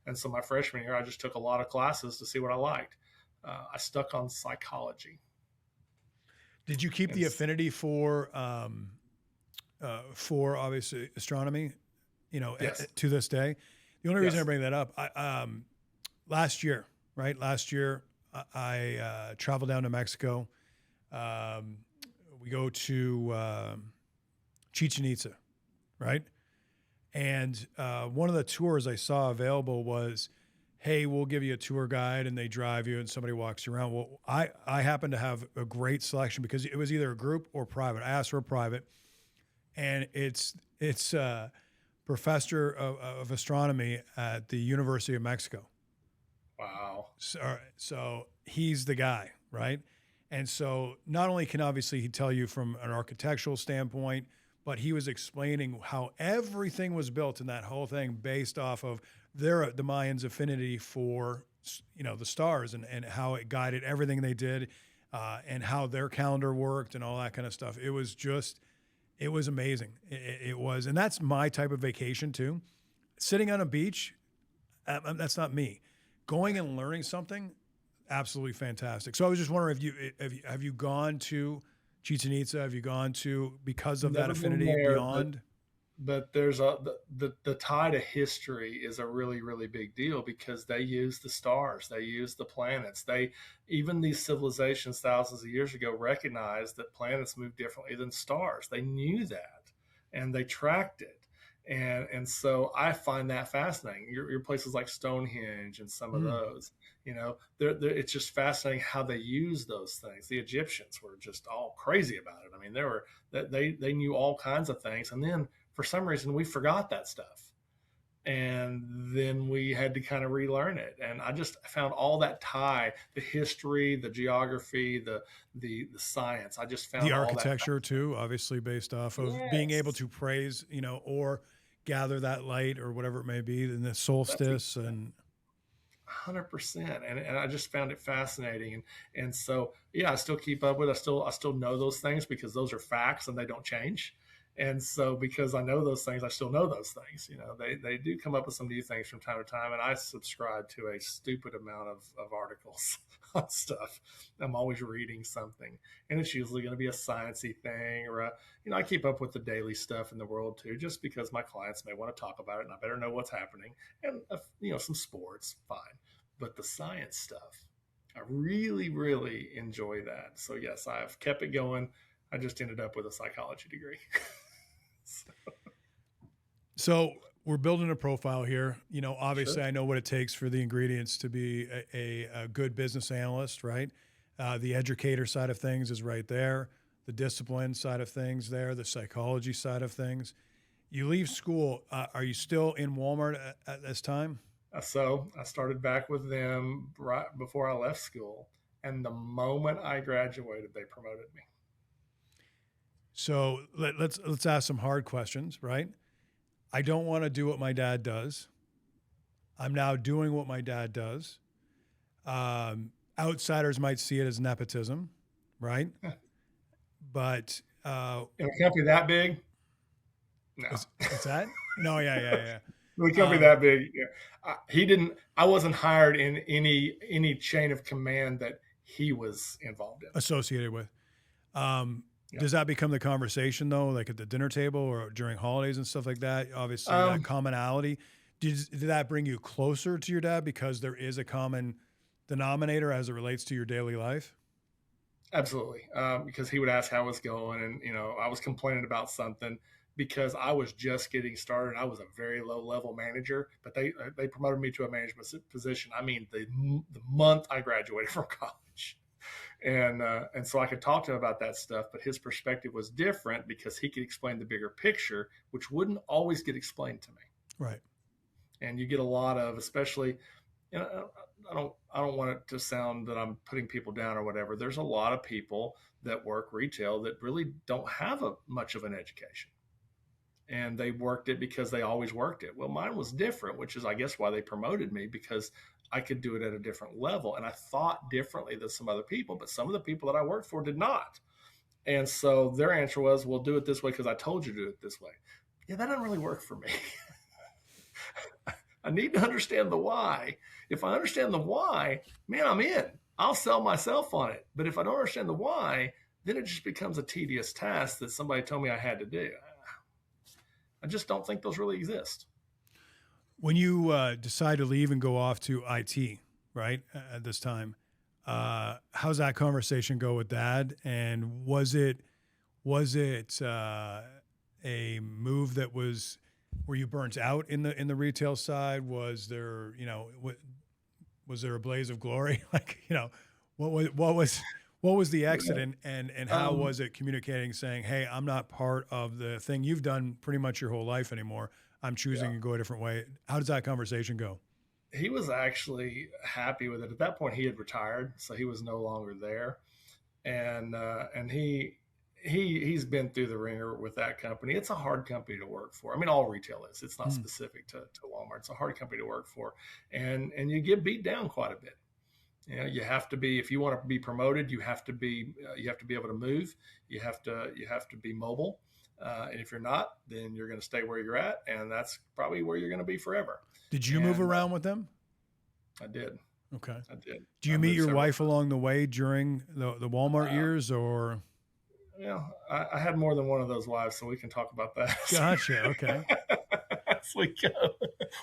And so my freshman year, I just took a lot of classes to see what I liked. I stuck on psychology. Did you keep the affinity for obviously astronomy? Yes. To this day. The only reason Yes. I bring that up, last year, I traveled down to Mexico. We go to Chichen Itza, right? And one of the tours I saw available was, hey, we'll give you a tour guide and they drive you and somebody walks you around. Well, I happen to have a great selection because it was either a group or private. I asked for a private, and it's professor of astronomy at the University of Mexico. Wow. So he's the guy, right? And so not only can obviously he tell you from an architectural standpoint, but he was explaining how everything was built in that whole thing based off of the Mayans' affinity for the stars and how it guided everything they did and how their calendar worked and all that kind of stuff. It was just It was amazing. It was, and that's my type of vacation too. Sitting on a beach, that's not me. Going and learning something, absolutely fantastic. So I was just wondering if you have you gone to Chichen Itza? Have you gone to because of that Never been affinity there, beyond? but there's the tie to history is a really really big deal because they use the stars, they use the planets, they even these civilizations thousands of years ago recognized that planets move differently than stars. They knew that and they tracked it. And so I find that fascinating. Your places like Stonehenge and some of Mm. those, it's just fascinating how they use those things. The Egyptians were just all crazy about it. I mean, they knew all kinds of things, and then for some reason we forgot that stuff, and then we had to kind of relearn it. And I just found all that tie, the history, the geography, the science. I just The found all that. architecture too, obviously based off of being able Yes, to praise, or gather that light or whatever it may be in the that's solstice and 100%. And I just found it fascinating. And so, yeah, I still keep up with, I still know those things because those are facts and they don't change. And so, because I know those things, I still know those things. They do come up with some new things from time to time. And I subscribe to a stupid amount of articles on stuff. I'm always reading something, and it's usually going to be a sciencey thing or I keep up with the daily stuff in the world too, just because my clients may want to talk about it and I better know what's happening. And, some sports, fine. But the science stuff, I really, really enjoy that. So, yes, I've kept it going. I just ended up with a psychology degree. So, so we're building a profile here. Obviously, sure. I know what it takes for the ingredients to be a good business analyst, right? The educator side of things is right there. The discipline side of things there. The psychology side of things. You leave school. Are you still in Walmart at this time? So I started back with them right before I left school. And the moment I graduated, they promoted me. So let's ask some hard questions, right? I don't want to do what my dad does. I'm now doing what my dad does. Outsiders might see it as nepotism, right? But In a company that big, no. what's that? No, yeah. In a company that big, yeah. I wasn't hired in any chain of command that he was involved in. Associated with. Yeah. Does that become the conversation though, like at the dinner table or during holidays and stuff like that? Obviously, that commonality. Did that bring you closer to your dad because there is a common denominator as it relates to your daily life? Absolutely, because he would ask how I was going, and I was complaining about something because I was just getting started. I was a very low level manager, but they promoted me to a management position. I mean, the month I graduated from college, and so I could talk to him about that stuff. But his perspective was different because he could explain the bigger picture, which wouldn't always get explained to me. Right. And you get a lot of, especially, I don't want it to sound that I'm putting people down or whatever. There's a lot of people that work retail that really don't have much of an education, and they worked it because they always worked it. Well, mine was different, which is, I guess, why they promoted me, because I could do it at a different level, and I thought differently than some other people. But some of the people that I worked for did not, and so their answer was, "Well, do it this way because I told you to do it this way." Yeah, that doesn't really work for me. I need to understand the why. If I understand the why, man, I'm in. I'll sell myself on it. But if I don't understand the why, then it just becomes a tedious task that somebody told me I had to do. I just don't think those really exist. When you decide to leave and go off to IT, right, at this time, how's that conversation go with Dad? And was it a move that were you burnt out in the retail side? Was there was there a blaze of glory? Like what was the exit, and how was it communicating, saying, hey, I'm not part of the thing you've done pretty much your whole life anymore. I'm choosing to go a different way. How does that conversation go? He was actually happy with it. At that point, he had retired, so he was no longer there, and he's been through the ringer with that company. It's a hard company to work for. I mean, all retail is. It's not specific to Walmart. It's a hard company to work for, and you get beat down quite a bit. You have to be, if you want to be promoted, you have to be able to move. You have to be mobile. And if you're not, then you're going to stay where you're at, and that's probably where you're going to be forever. Did you move And around with them? I did. Okay. I did. Do you I meet moved your several wife times. along the way during the Walmart years, or? Yeah, I had more than one of those wives, so we can talk about that. Gotcha. Okay. As we go.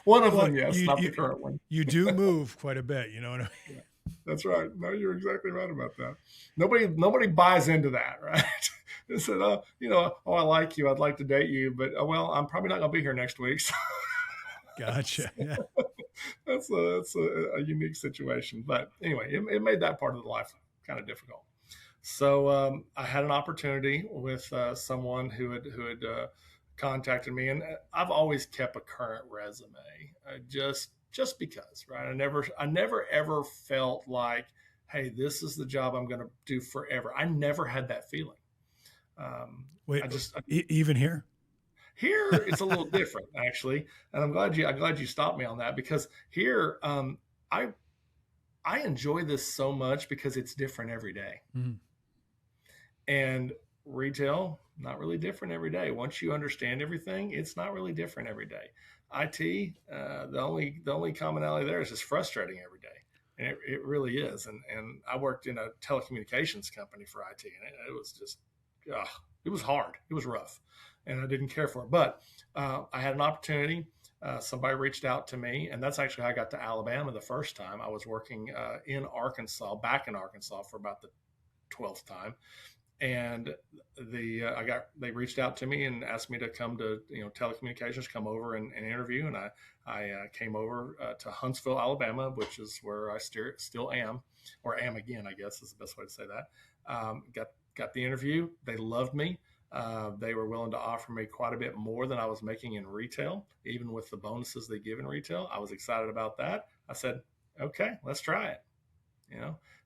One of Well, them, yes, not the current one. you do move quite a bit. You know what I mean? Yeah, that's right. No, you're exactly right about that. Nobody buys into that, right? They said, I like you. I'd like to date you, but well, I'm probably not going to be here next week. So Gotcha. Yeah. that's a unique situation. But anyway, it made that part of the life kind of difficult. So I had an opportunity with someone who had contacted me, and I've always kept a current resume, just because, right? I never ever felt like, hey, this is the job I'm going to do forever. I never had that feeling. Wait, even here? Here it's a little different, actually, and I'm glad you stopped me on that, because here I enjoy this so much because it's different every day. Mm-hmm. And retail, not really different every day. Once you understand everything, it's not really different every day. IT, the only commonality there is just frustrating every day, and it really is. And I worked in a telecommunications company for IT, and it was just, it was hard, it was rough, and I didn't care for it. But I had an opportunity. Somebody reached out to me, and that's actually how I got to Alabama the first time. I was working back in Arkansas for about the 12th time. And they reached out to me and asked me to come to telecommunications, come over and interview, and I came over to Huntsville, Alabama, which is where I still am, or am again, I guess is the best way to say that. Got the interview. They loved me. They were willing to offer me quite a bit more than I was making in retail, even with the bonuses they give in retail. I was excited about that. I said, okay, let's try it.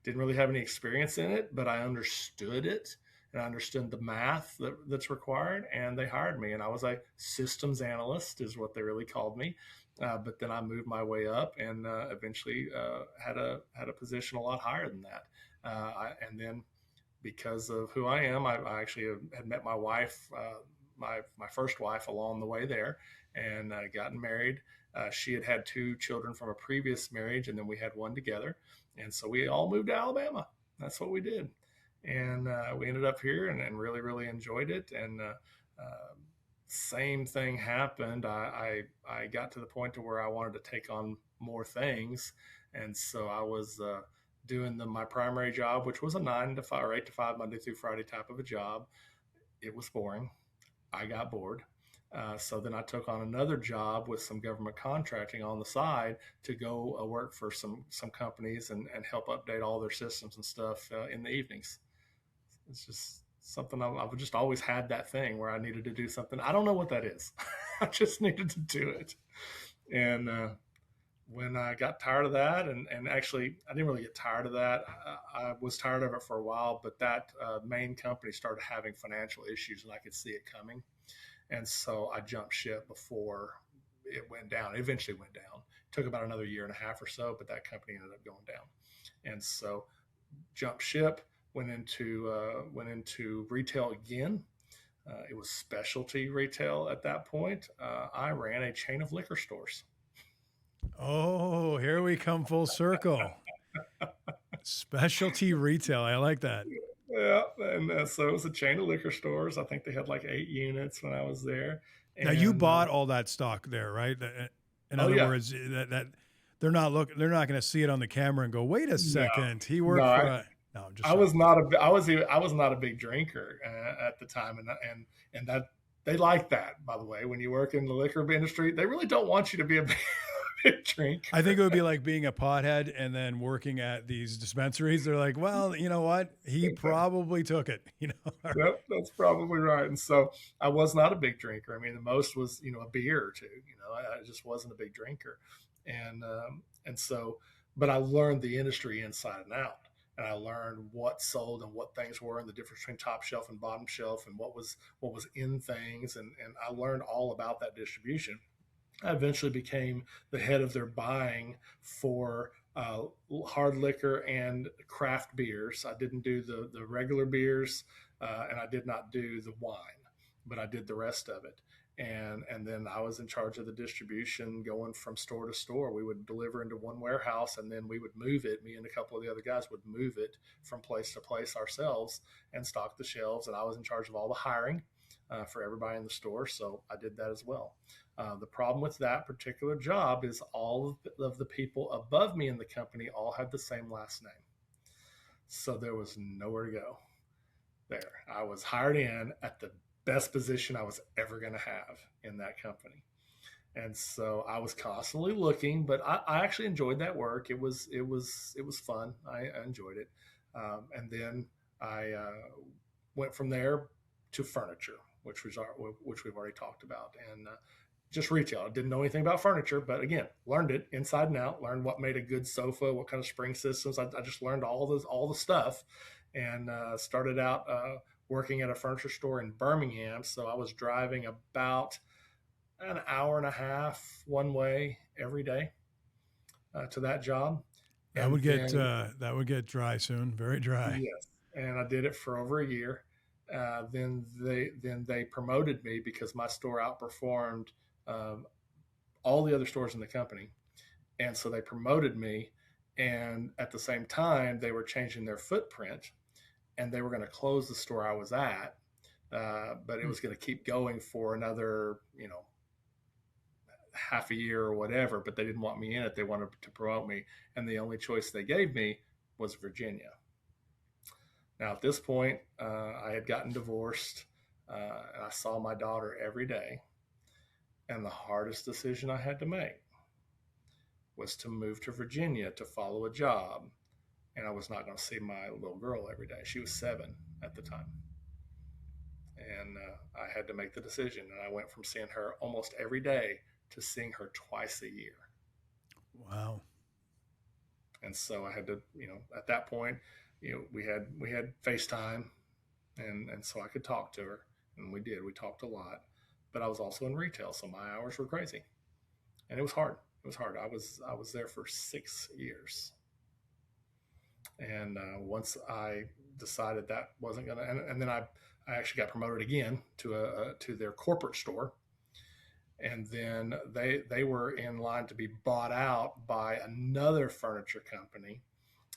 Didn't really have any experience in it, but I understood it, and I understood the math that's required, and they hired me, and I was a systems analyst is what they really called me. But then I moved my way up, and eventually had a position a lot higher than that. And then because of who I am, I actually had met my wife, my first wife, along the way there, and gotten married. She had 2 children from a previous marriage, and then we had one together. And so we all moved to Alabama. That's what we did. And we ended up here and really, really enjoyed it. And same thing happened. I got to the point to where I wanted to take on more things. And so I was doing my primary job, which was a 9 to 5 or 8 to 5, Monday through Friday type of a job. It was boring. I got bored. So then I took on another job with some government contracting on the side to go work for some companies and help update all their systems and stuff in the evenings. It's just something I've just always had, that thing where I needed to do something. I don't know what that is. I just needed to do it. And when I got tired of that, and actually I didn't really get tired of that. I was tired of it for a while, but that main company started having financial issues, and I could see it coming. And so I jumped ship before it went down. It eventually went down. It took about another year and a half or so, but that company ended up going down. And so jumped ship, went into retail again. It was specialty retail at that point. I ran a chain of liquor stores. Oh, here we come full circle. Specialty retail. I like that. Yeah, and so it was a chain of liquor stores. I think they had like 8 units when I was there. Now you bought all that stock there, right? In other words, that they're not going to see it on the camera and go, "Wait a second, he worked for a." No, I'm just. I was not a big drinker at the time, and that they like that. By the way, when you work in the liquor industry, they really don't want you to be a big drink. I think it would be like being a pothead and then working at these dispensaries. They're like, well, you know what? He probably took it, Yep, that's probably right. And so I was not a big drinker. I mean, the most was, a beer or two, I just wasn't a big drinker. And so, but I learned the industry inside and out. And I learned what sold and what things were, and the difference between top shelf and bottom shelf, and what was in things. And I learned all about that distribution. I eventually became the head of their buying for hard liquor and craft beers. I didn't do the regular beers, and I did not do the wine. but I did the rest of it. And then I was in charge of the distribution going from store to store. We would deliver into one warehouse, and then we would move it. Me and a couple of the other guys would move it from place to place ourselves and stock the shelves. And I was in charge of all the hiring for everybody in the store. So I did that as well. The problem with that particular job is all of the people above me in the company all had the same last name. So there was nowhere to go there. I was hired in at the best position I was ever going to have in that company. And so I was constantly looking, but I actually enjoyed that work. It was fun. I enjoyed it. And then I went from there to furniture, which we've already talked about, and just retail. I didn't know anything about furniture, but again, learned it inside and out. Learned what made a good sofa, what kind of spring systems. I just learned all the stuff, and started out working at a furniture store in Birmingham. So I was driving about an hour and a half one way every day to that job. That would get that would get dry soon, very dry. Yes, and I did it for over a year. Then they promoted me because my store outperformed um, all the other stores in the company, and so they promoted me. And at the same time, they were changing their footprint, and they were going to close the store I was at, but it was going to keep going for another, half a year or whatever. But they didn't want me in it; they wanted to promote me, and the only choice they gave me was Virginia. Now, at this point, I had gotten divorced, and I saw my daughter every day. And the hardest decision I had to make was to move to Virginia to follow a job. And I was not going to see my little girl every day. She was 7 at the time. And I had to make the decision. And I went from seeing her almost every day to seeing her twice a year. Wow. And so I had to, at that point, we had FaceTime, and so I could talk to her, and we did. We talked a lot, but I was also in retail, so my hours were crazy, and it was hard. It was hard. I was there for 6 years, and once I decided that wasn't gonna, and then I actually got promoted again to their corporate store, and then they were in line to be bought out by another furniture company.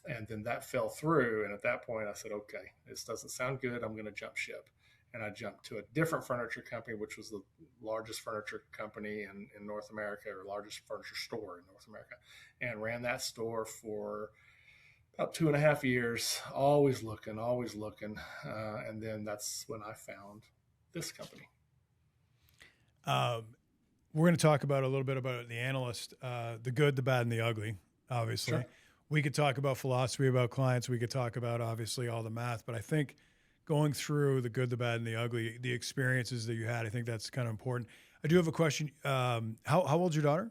And then that fell through. And at that point, I said, okay, this doesn't sound good. I'm going to jump ship. And I jumped to a different furniture company, which was the largest furniture company in North America, or largest furniture store in North America, and ran that store for about 2.5 years, always looking. And then that's when I found this company. We're going to talk about a little bit about the analyst, the good, the bad, and the ugly, obviously. Sure. We could talk about philosophy about clients. We could talk about, obviously, all the math. But I think going through the good, the bad, and the ugly, the experiences that you had, I think that's kind of important. I do have a question. How old's your daughter?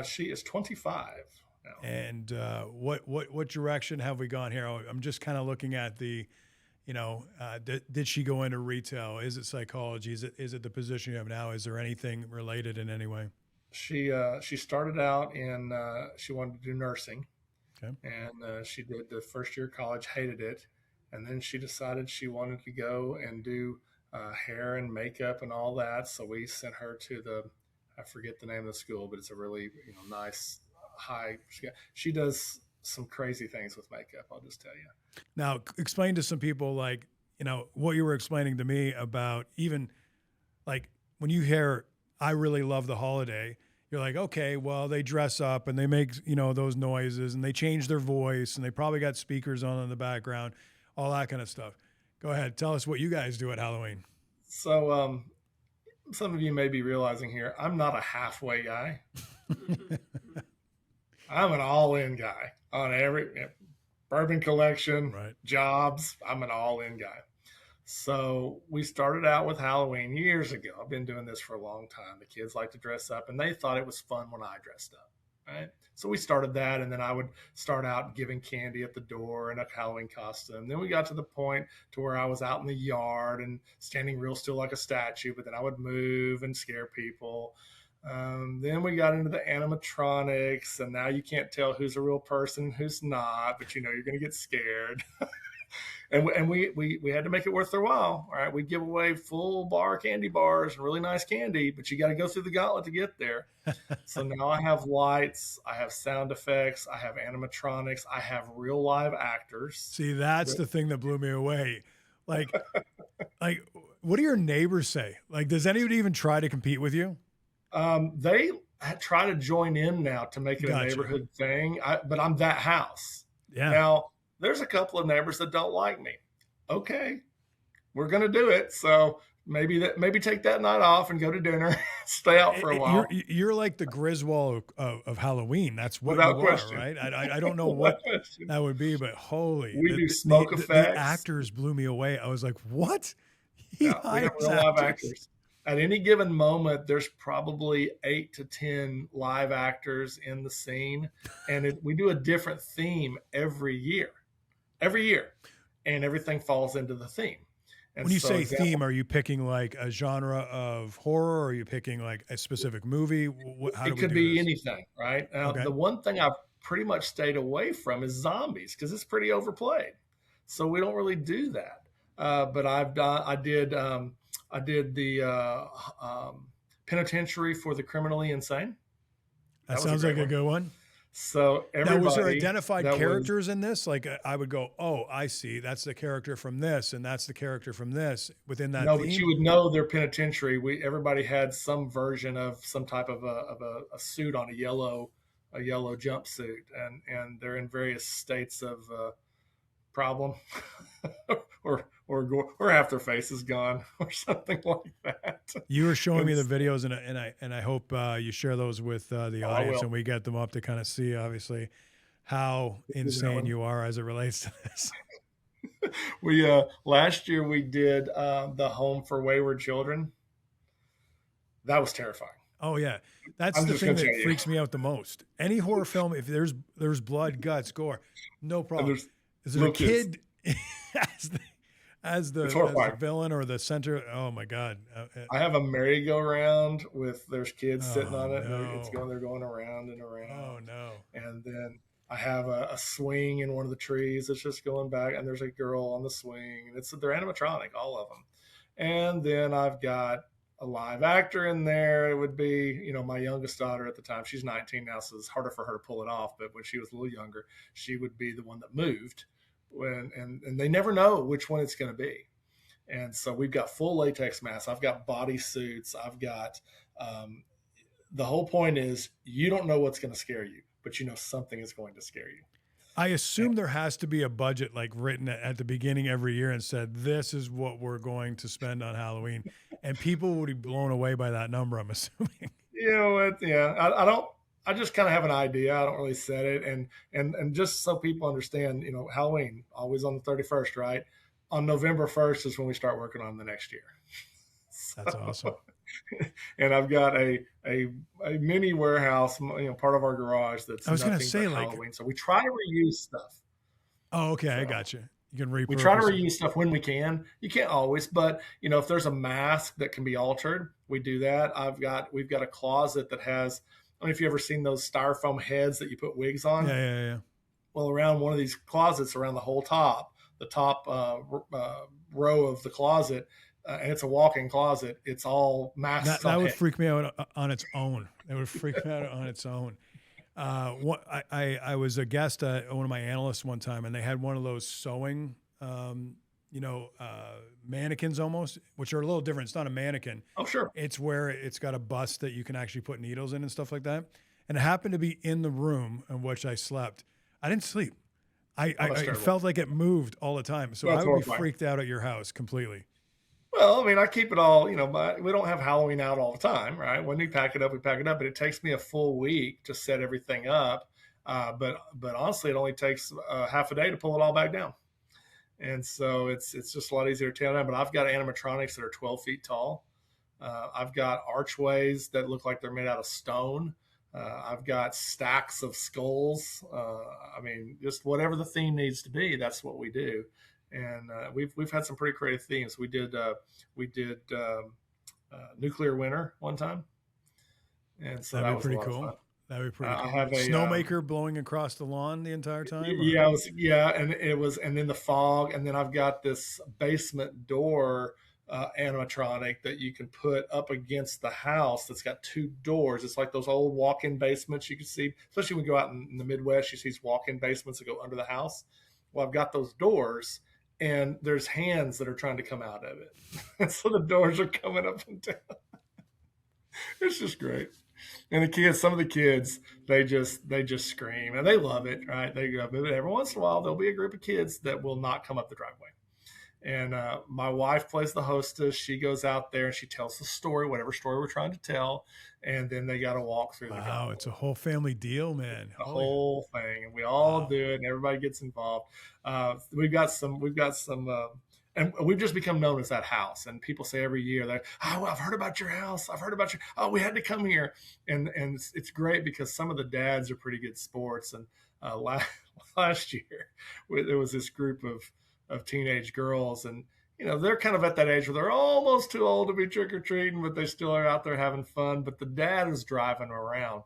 She is 25 now. And what direction have we gone here? I'm just kind of looking at the, did she go into retail? Is it psychology? Is it the position you have now? Is there anything related in any way? She started out in she wanted to do nursing, Okay. and she did the first year of college, hated it, and then she decided she wanted to go and do hair and makeup and all that. So we sent her to I forget the name of the school, but it's a really nice high. She does some crazy things with makeup. I'll just tell you. Now, explain to some people what you were explaining to me about, even like when you hear I really love the holiday. You're like, okay, well, they dress up and they make, those noises and they change their voice and they probably got speakers on in the background, all that kind of stuff. Go ahead. Tell us what you guys do at Halloween. So some of you may be realizing here, I'm not a halfway guy. I'm an all-in guy on every bourbon collection, Right. jobs. I'm an all-in guy. So we started out with Halloween years ago. I've been doing this for a long time. The kids like to dress up, and they thought it was fun when I dressed up, right? So we started that, and then I would start out giving candy at the door in a Halloween costume. Then we got to the point to where I was out in the yard and standing real still like a statue, but then I would move and scare people. Then we got into the animatronics, and now you can't tell who's a real person, who's not, but you're going to get scared. And we had to make it worth their while. All right, we give away full bar candy bars and really nice candy, but you got to go through the gauntlet to get there. So now I have lights, I have sound effects, I have animatronics, I have real live actors. See, that's the thing that blew me away. Like, like, what do your neighbors say? Like, does anybody even try to compete with you? They try to join in now to make it a Gotcha. neighborhood thing, but I'm that house. Yeah. Now, there's a couple of neighbors that don't like me. Okay, we're going to do it. So maybe take that night off and go to dinner, stay out for a while. You're like the Griswold of Halloween. That's what Without you question. are, right? I don't know what that would be, but holy, We do smoke the effects. actors blew me away. I was like, what? We have real live actors. At any given moment, there's probably 8 to 10 live actors in the scene, and we do a different theme every year, and everything falls into the theme. And when you say theme, are you picking like a genre of horror, or are you picking like a specific movie? It could be anything, right? Now, the one thing I've pretty much stayed away from is zombies because it's pretty overplayed, so we don't really do that. But I did the penitentiary for the criminally insane. That sounds like a good one. So now, was there identified characters in this? Like I would go, oh, I see. That's the character from this, and that's the character from this within that. No, theme? But you would know their penitentiary. Everybody had some version of some type of a suit on a yellow jumpsuit, and they're in various states of problem, or half their face is gone, or something like that. You were showing me the videos, and I hope you share those with the audience, and we get them up to kind of see, obviously, how insane you are as it relates to this. We last year we did the Home for Wayward Children. That was terrifying. Oh yeah, that's the thing that freaks me out the most. Any horror film, if there's blood, guts, gore, no problem. Is there a kid as the villain or the center? Oh my God! I have a merry-go-round with there's kids sitting on it. No. They're going around and around. Oh no! And then I have a swing in one of the trees that's just going back, and there's a girl on the swing. They're animatronic, all of them. And then I've got a live actor in there. It would be, my youngest daughter at the time. She's 19 now, so it's harder for her to pull it off. But when she was a little younger, she would be the one that moved. And they never know which one it's going to be. And so we've got full latex masks. I've got body suits. I've got the whole point is you don't know what's going to scare you, but something is going to scare you. I assume there has to be a budget like written at the beginning every year and said, this is what we're going to spend on Halloween. And people would be blown away by that number, I'm assuming. I just kind of have an idea. I don't really set it. And just so people understand, Halloween, always on the 31st, right? On November 1st is when we start working on the next year. That's awesome. And I've got a mini warehouse, part of our garage that's Halloween. So we try to reuse stuff. Oh, okay. I got you. You can repurpose. We try to reuse stuff when we can. You can't always, but if there's a mask that can be altered, we do that. We've got a closet that has, I don't know if you've ever seen those styrofoam heads that you put wigs on. Yeah. Well, around one of these closets, around the top row of the closet, and it's a walk-in closet. It's all masks. That would freak me out on its own. It would freak me out on its own. I was a guest at one of my analysts one time, and they had one of those sewing, mannequins almost, which are a little different. It's not a mannequin. Oh, sure. It's where it's got a bust that you can actually put needles in and stuff like that. And it happened to be in the room in which I slept. I didn't sleep. I felt like it moved all the time. So I would be freaked out at your house completely. Well, I keep it all, we don't have Halloween out all the time, right? When we pack it up, but it takes me a full week to set everything up. But honestly, it only takes half a day to pull it all back down. And so it's just a lot easier to tear down. But I've got animatronics that are 12 feet tall. I've got archways that look like they're made out of stone. I've got stacks of skulls. Just whatever the theme needs to be, that's what we do. And we've had some pretty creative themes. We did nuclear winter one time, and so that was pretty cool. That'd be pretty I cool. have a Snowmaker blowing across the lawn the entire time? Or? yeah, and it was, and then the fog, and then I've got this basement door animatronic that you can put up against the house. That's got two doors. It's like those old walk-in basements you can see, especially when you go out in the Midwest. You see these walk-in basements that go under the house. Well, I've got those doors, and there's hands that are trying to come out of it, and so the doors are coming up and down. It's just great. And the kids, some of the kids, they just scream and they love it, right? They go, but every once in a while there'll be a group of kids that will not come up the driveway. And my wife plays the hostess. She goes out there and she tells the story, whatever story we're trying to tell, and then they got to walk through the Wow, driveway. it's a whole family deal, man. The whole thing, and we all Wow. do it, and everybody gets involved. We've got some, and we've just become known as that house. And people say every year, that, "Oh, I've heard about your house. I've heard about your. Oh, we had to come here." And it's great because some of the dads are pretty good sports. And last year, there was this group of teenage girls, and they're kind of at that age where they're almost too old to be trick or treating, but they still are out there having fun. But the dad is driving around,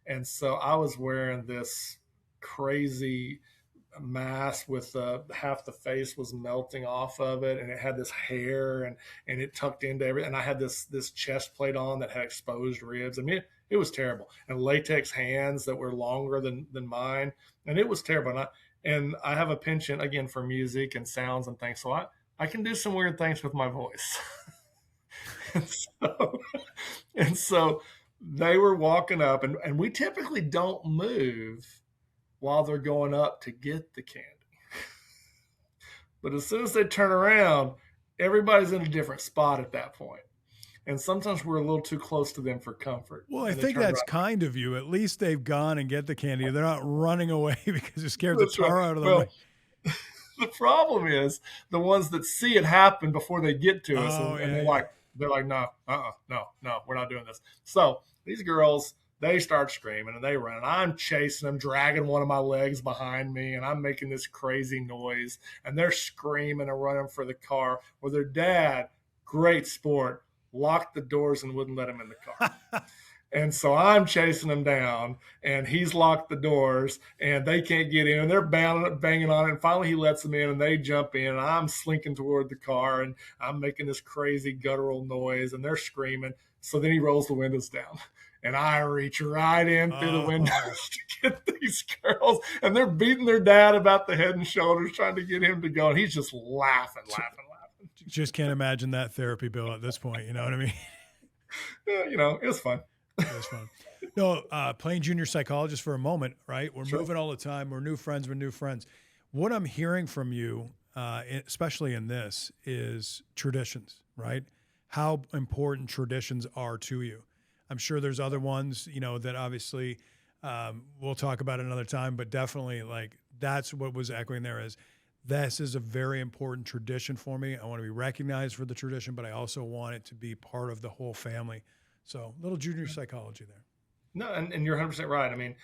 and so I was wearing this crazy mask with half the face was melting off of it, and it had this hair and it tucked into everything. And I had this chest plate on that had exposed ribs. I mean, it was terrible, and latex hands that were longer than mine, and it was terrible. And I have a penchant again for music and sounds and things, so I can do some weird things with my voice. and so and so they were walking up, and we typically don't move while they're going up to get the candy. But as soon as they turn around, everybody's in a different spot at that point. And sometimes we're a little too close to them for comfort. Well, I And they think turn that's around. kind of you. At least they've gone and get the candy. They're not running away because they're scared the That's right. tar out of the Well, way. the problem is the ones that see it happen before they get to us, Oh, and yeah, they're like, no, no, we're not doing this. So these girls, they start screaming and they run, and I'm chasing them, dragging one of my legs behind me, and I'm making this crazy noise, and they're screaming and running for the car. Well, their dad, great sport, locked the doors and wouldn't let them in the car. And so I'm chasing them down, and he's locked the doors, and they can't get in. And they're banging on it. And finally, he lets them in, and they jump in. And I'm slinking toward the car, and I'm making this crazy guttural noise, and they're screaming. So then he rolls the windows down, and I reach right in through the windows to get these girls, and they're beating their dad about the head and shoulders, trying to get him to go. And he's just laughing. Just can't imagine that therapy bill at this point. You know what I mean? It was fun. It was fun. No, playing junior psychologist for a moment, right? We're moving all the time. We're new friends. What I'm hearing from you, especially in this, is traditions, right? How important traditions are to you. I'm sure there's other ones, that obviously we'll talk about another time, but definitely like that's what was echoing there is this is a very important tradition for me. I want to be recognized for the tradition, but I also want it to be part of the whole family. So little junior psychology there. No, and you're 100% right. I mean,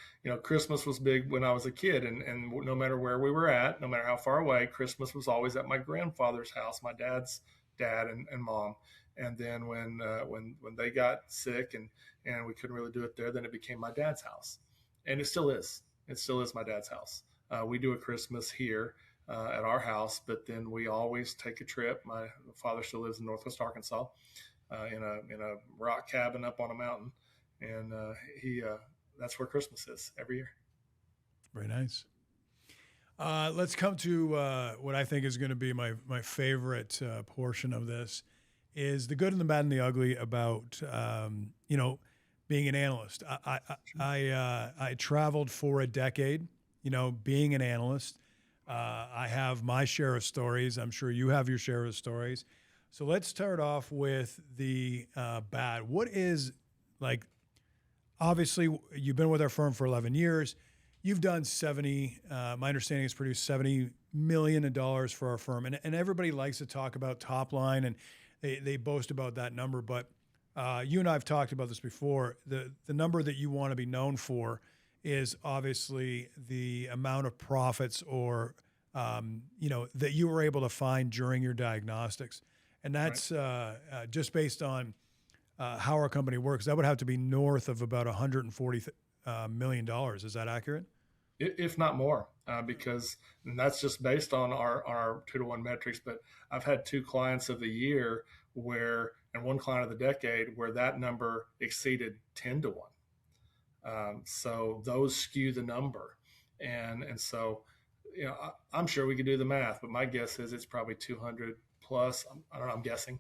Christmas was big when I was a kid, and no matter where we were at, no matter how far away, Christmas was always at my grandfather's house, my dad's dad and mom. And then when they got sick and we couldn't really do it there, then it became my dad's house, and it still is. It still is my dad's house. We do a Christmas here at our house, but then we always take a trip. My father still lives in Northwest Arkansas. In a rock cabin up on a mountain, and that's where Christmas is every year. Very nice. Let's come to what I think is going to be my favorite portion of this is the good and the bad and the ugly about being an analyst. I traveled for a decade, being an analyst. I have my share of stories. I'm sure you have your share of stories. So let's start off with the bad. What is, like, obviously you've been with our firm for 11 years. You've done my understanding is produced $70 million for our firm. And everybody likes to talk about top line, and they boast about that number. But you and I have talked about this before. The number that you want to be known for is obviously the amount of profits or, that you were able to find during your diagnostics. And that's just based on how our company works. That would have to be north of about 140 million. Is that accurate? If not more, because and that's just based on our 2-to-1 metrics. But I've had 2 clients of the year and 1 client of the decade where that number exceeded 10-to-1. So those skew the number, and so I'm sure we could do the math, but my guess is it's probably 200 plus. I don't know. I'm guessing.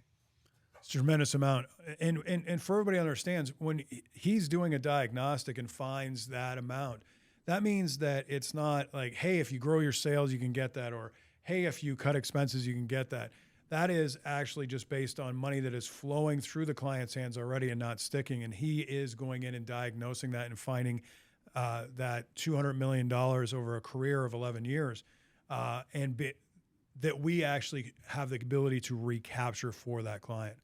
It's a tremendous amount. And for everybody understands, when he's doing a diagnostic and finds that amount, that means that it's not like, hey, if you grow your sales, you can get that, or hey, if you cut expenses, you can get that. That is actually just based on money that is flowing through the client's hands already and not sticking. And he is going in and diagnosing that and finding that $200 million over a career of 11 years, that we actually have the ability to recapture for that client.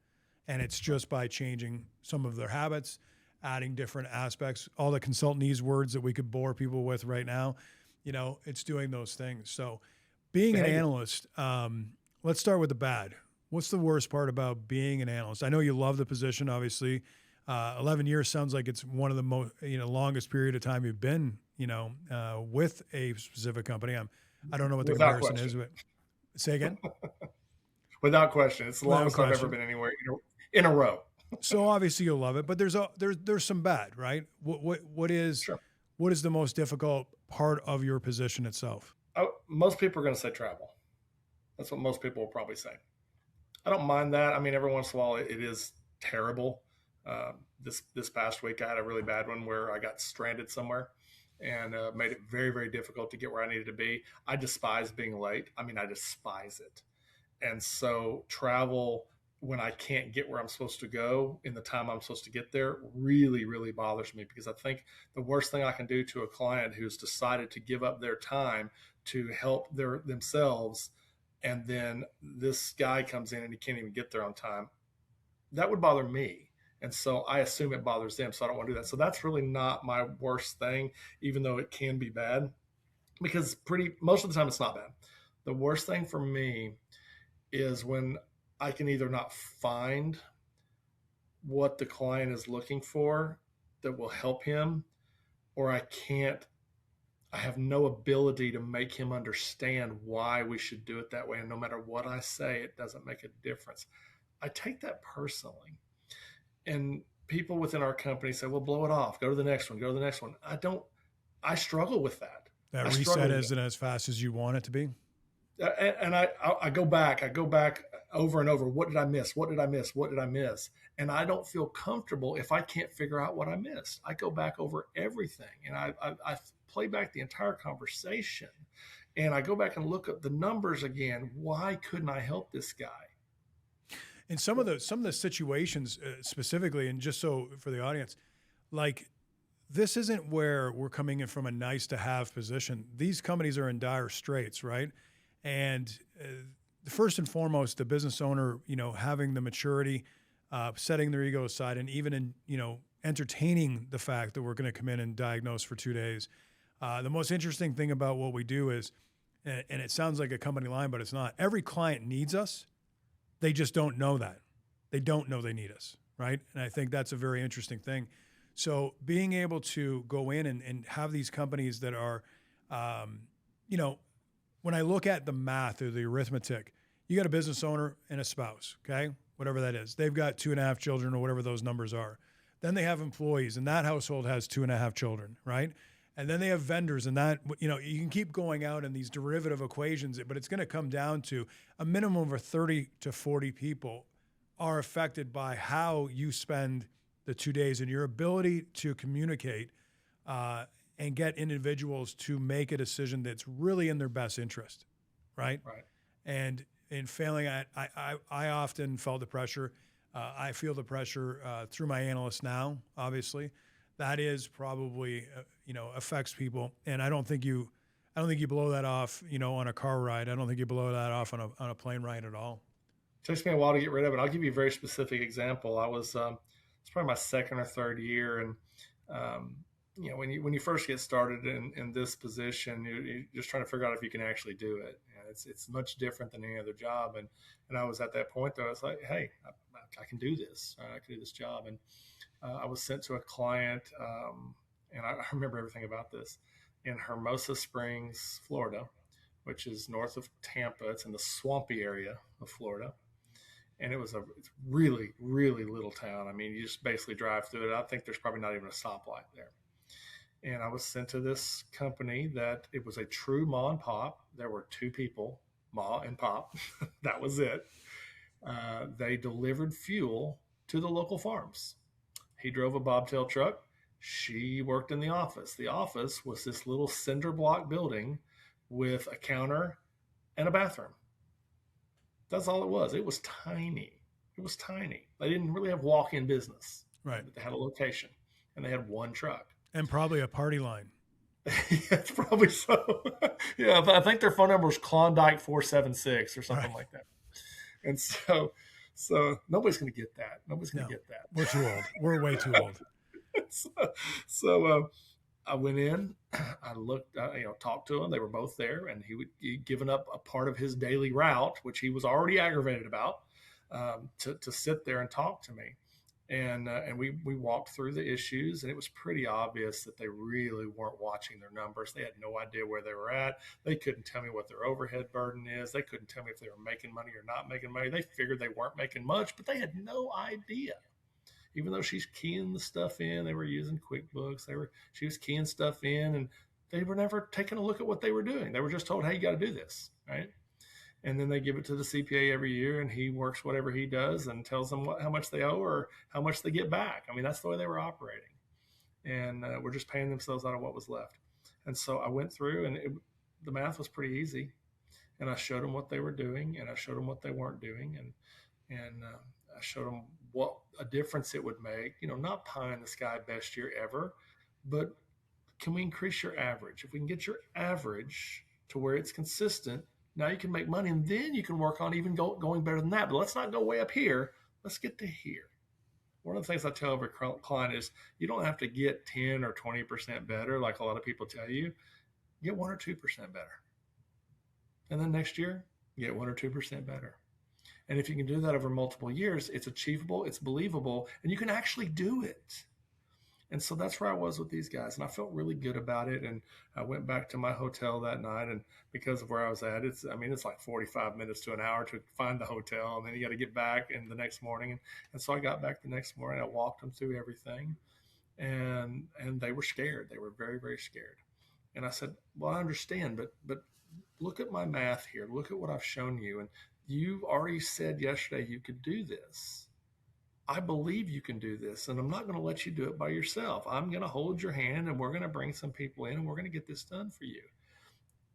And it's just by changing some of their habits, adding different aspects, all the consultantese words that we could bore people with right now, it's doing those things. So being an analyst, let's start with the bad. What's the worst part about being an analyst? I know you love the position, obviously. 11 years sounds like it's one of the most, longest period of time you've been, with a specific company. I don't know what the Without comparison question. is, but say again. Without question, it's the longest I've ever been anywhere in a row. So obviously you'll love it, but there's some bad, right? What is Sure. What is the most difficult part of your position itself? Most people are going to say travel. That's what most people will probably say. I don't mind that. I mean, every once in a while, it is terrible. This past week, I had a really bad one where I got stranded somewhere and made it very, very difficult to get where I needed to be. I despise being late. I mean, I despise it. And so travel, when I can't get where I'm supposed to go in the time I'm supposed to get there, really, really bothers me, because I think the worst thing I can do to a client who's decided to give up their time to help themselves, and then this guy comes in and he can't even get there on time, that would bother me. And so I assume it bothers them. So I don't want to do that. So that's really not my worst thing, even though it can be bad, because most of the time it's not bad. The worst thing for me is when I can either not find what the client is looking for that will help him, or I have no ability to make him understand why we should do it that way. And no matter what I say, it doesn't make a difference. I take that personally. And people within our company say, well, blow it off, go to the next one, go to the next one. I struggle with that. That reset isn't as fast as you want it to be. And I go back over and over. What did I miss? What did I miss? What did I miss? And I don't feel comfortable if I can't figure out what I missed. I go back over everything, and I play back the entire conversation, and I go back and look at the numbers again. Why couldn't I help this guy? In some of the situations specifically, and just so for the audience, like, this isn't where we're coming in from a nice to have position. These companies are in dire straits, right? And first and foremost, the business owner, having the maturity, setting their ego aside, and even entertaining the fact that we're going to come in and diagnose for 2 days. The most interesting thing about what we do is, and it sounds like a company line, but it's not. Every client needs us. They just don't know that. They don't know they need us, right? And I think that's a very interesting thing. So being able to go in and have these companies that are, when I look at the math or the arithmetic, you got a business owner and a spouse, okay? Whatever that is. They've got 2.5 children or whatever those numbers are. Then they have employees, and that household has 2.5 children, right? And then they have vendors, and that, you can keep going out in these derivative equations, but it's going to come down to a minimum of 30 to 40 people are affected by how you spend the 2 days and your ability to communicate and get individuals to make a decision that's really in their best interest, right? Right. And in failing at, I often felt the pressure. I feel the pressure through my analysts now, obviously. That is probably, affects people. And I don't think you blow that off, on a car ride. I don't think you blow that off on a plane ride at all. It takes me a while to get rid of it. I'll give you a very specific example. I was, it's probably my second or third year. And, when you first get started in this position, you're just trying to figure out if you can actually do it. And it's much different than any other job. And I was at that point though, I was like, hey, I can do this. I can do this job. And I was sent to a client, and I remember everything about this, in Hermosa Springs, Florida, which is north of Tampa. It's in the swampy area of Florida. And it's really, really little town. I mean, you just basically drive through it. I think there's probably not even a stoplight there. And I was sent to this company that it was a true ma and pop. There were two people, ma and pop. That was it. They delivered fuel to the local farms. He drove a bobtail truck. She worked in the office. The office was this little cinder block building with a counter and a bathroom. That's all it was. It was tiny. It was tiny. They didn't really have walk-in business. Right. They had a location, and they had one truck. And probably a party line. It's probably so. Yeah, I think their phone number was Klondike 476 or something like that. And so nobody's going to get that. Nobody's going to get that. We're too old. We're way too old. So I went in, I looked, talked to him. They were both there, and he'd given up a part of his daily route, which he was already aggravated about, to sit there and talk to me. And we walked through the issues, and it was pretty obvious that they really weren't watching their numbers. They had no idea where they were at. They couldn't tell me what their overhead burden is. They couldn't tell me if they were making money or not making money. They figured they weren't making much, but they had no idea. Even though she's keying the stuff in, they were using QuickBooks. She was keying stuff in, and they were never taking a look at what they were doing. They were just told, "Hey, you got to do this," right? And then they give it to the CPA every year, and he works whatever he does and tells them how much they owe or how much they get back. I mean, that's the way they were operating, and we're just paying themselves out of what was left. And so I went through, and the math was pretty easy, and I showed them what they were doing, and I showed them what they weren't doing, and I showed them what a difference it would make. Not pie in the sky best year ever, but can we increase your average? If we can get your average to where it's consistent, now you can make money, and then you can work on even going better than that. But let's not go way up here. Let's get to here. One of the things I tell every client is you don't have to get 10 or 20% better like a lot of people tell you. Get 1 or 2% better. And then next year, get 1 or 2% better. And if you can do that over multiple years, it's achievable, it's believable, and you can actually do it. And so that's where I was with these guys. And I felt really good about it. And I went back to my hotel that night. And because of where I was at, it's like 45 minutes to an hour to find the hotel. And then you got to get back in the next morning. And so I got back the next morning. I walked them through everything. And they were scared. They were very, very scared. And I said, well, I understand, but look at my math here. Look at what I've shown you. And you've already said yesterday you could do this. I believe you can do this, and I'm not going to let you do it by yourself. I'm going to hold your hand, and we're going to bring some people in, and we're going to get this done for you.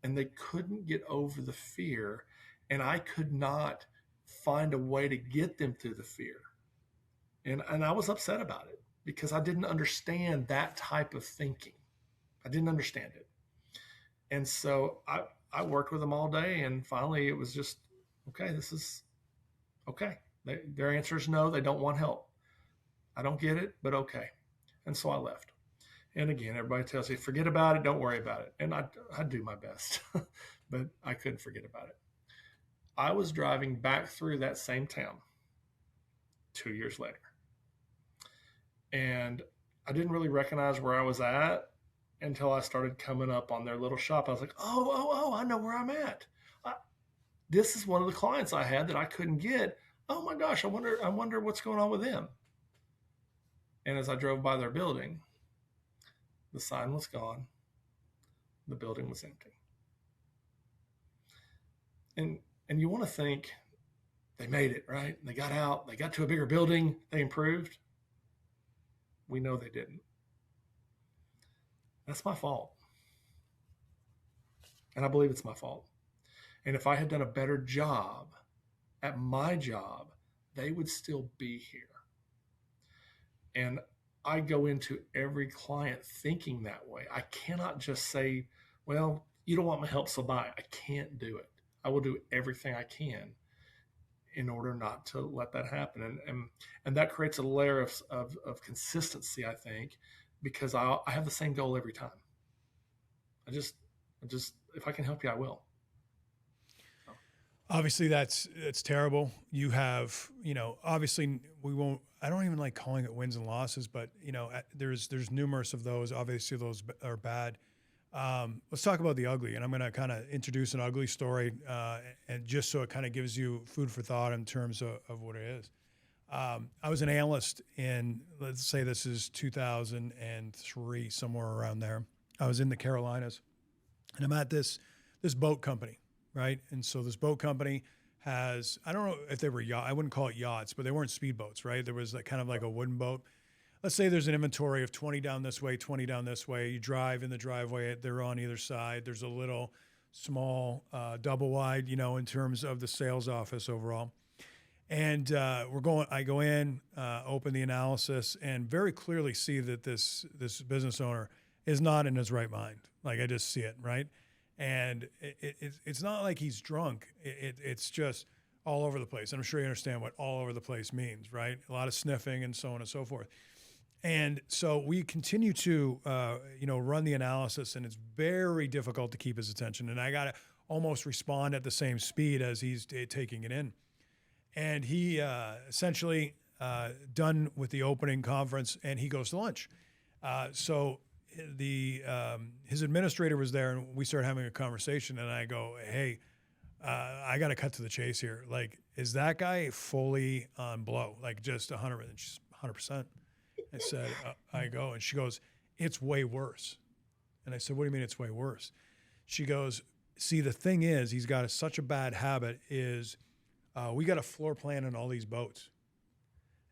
And they couldn't get over the fear, and I could not find a way to get them through the fear. And I was upset about it because I didn't understand that type of thinking. I didn't understand it. And so I worked with them all day, and finally it was just, okay, this is okay. Their answer is no, they don't want help. I don't get it, but okay. And so I left. And again, everybody tells you, forget about it, don't worry about it. And I do my best, but I couldn't forget about it. I was driving back through that same town 2 years later. And I didn't really recognize where I was at until I started coming up on their little shop. I was like, oh, I know where I'm at. This is one of the clients I had that I couldn't get. Oh my gosh, I wonder what's going on with them. And as I drove by their building, the sign was gone. The building was empty. And you want to think they made it, right? They got out, they got to a bigger building, they improved. We know they didn't. That's my fault. And I believe it's my fault. And if I had done a better job at my job, they would still be here. And I go into every client thinking that way. I cannot just say, well, you don't want my help, so bye. I can't do it. I will do everything I can in order not to let that happen. And that creates a layer of consistency, I think, because I have the same goal every time. I just, if I can help you, I will. Obviously, it's terrible. You have, obviously we won't. I don't even like calling it wins and losses, but there's numerous of those. Obviously, those are bad. Let's talk about the ugly, and I'm going to kind of introduce an ugly story, and just so it kind of gives you food for thought in terms of what it is. I was an analyst in, let's say this is 2003, somewhere around there. I was in the Carolinas, and I'm at this boat company, right? And so this boat company has, I don't know if they were I wouldn't call it yachts, but they weren't speedboats, right? There was kind of like a wooden boat. Let's say there's an inventory of 20 down this way, 20 down this way. You drive in the driveway, they're on either side. There's a little small double wide, in terms of the sales office overall. And I go in, open the analysis, and very clearly see that this business owner is not in his right mind. Like, I just see it, right? And it's not like he's drunk. It's just all over the place. I'm sure you understand what all over the place means, right? A lot of sniffing and so on and so forth. And so we continue to, run the analysis, and it's very difficult to keep his attention. And I got to almost respond at the same speed as he's taking it in. And he essentially done with the opening conference, and he goes to lunch. So his administrator was there, and we started having a conversation. And I go, "Hey, I got to cut to the chase here. Like, is that guy fully on blow? Like, just 100%?" I said, I go, and she goes, "It's way worse." And I said, "What do you mean it's way worse?" She goes, "See, the thing is, he's got such a bad habit is we got a floor plan on all these boats.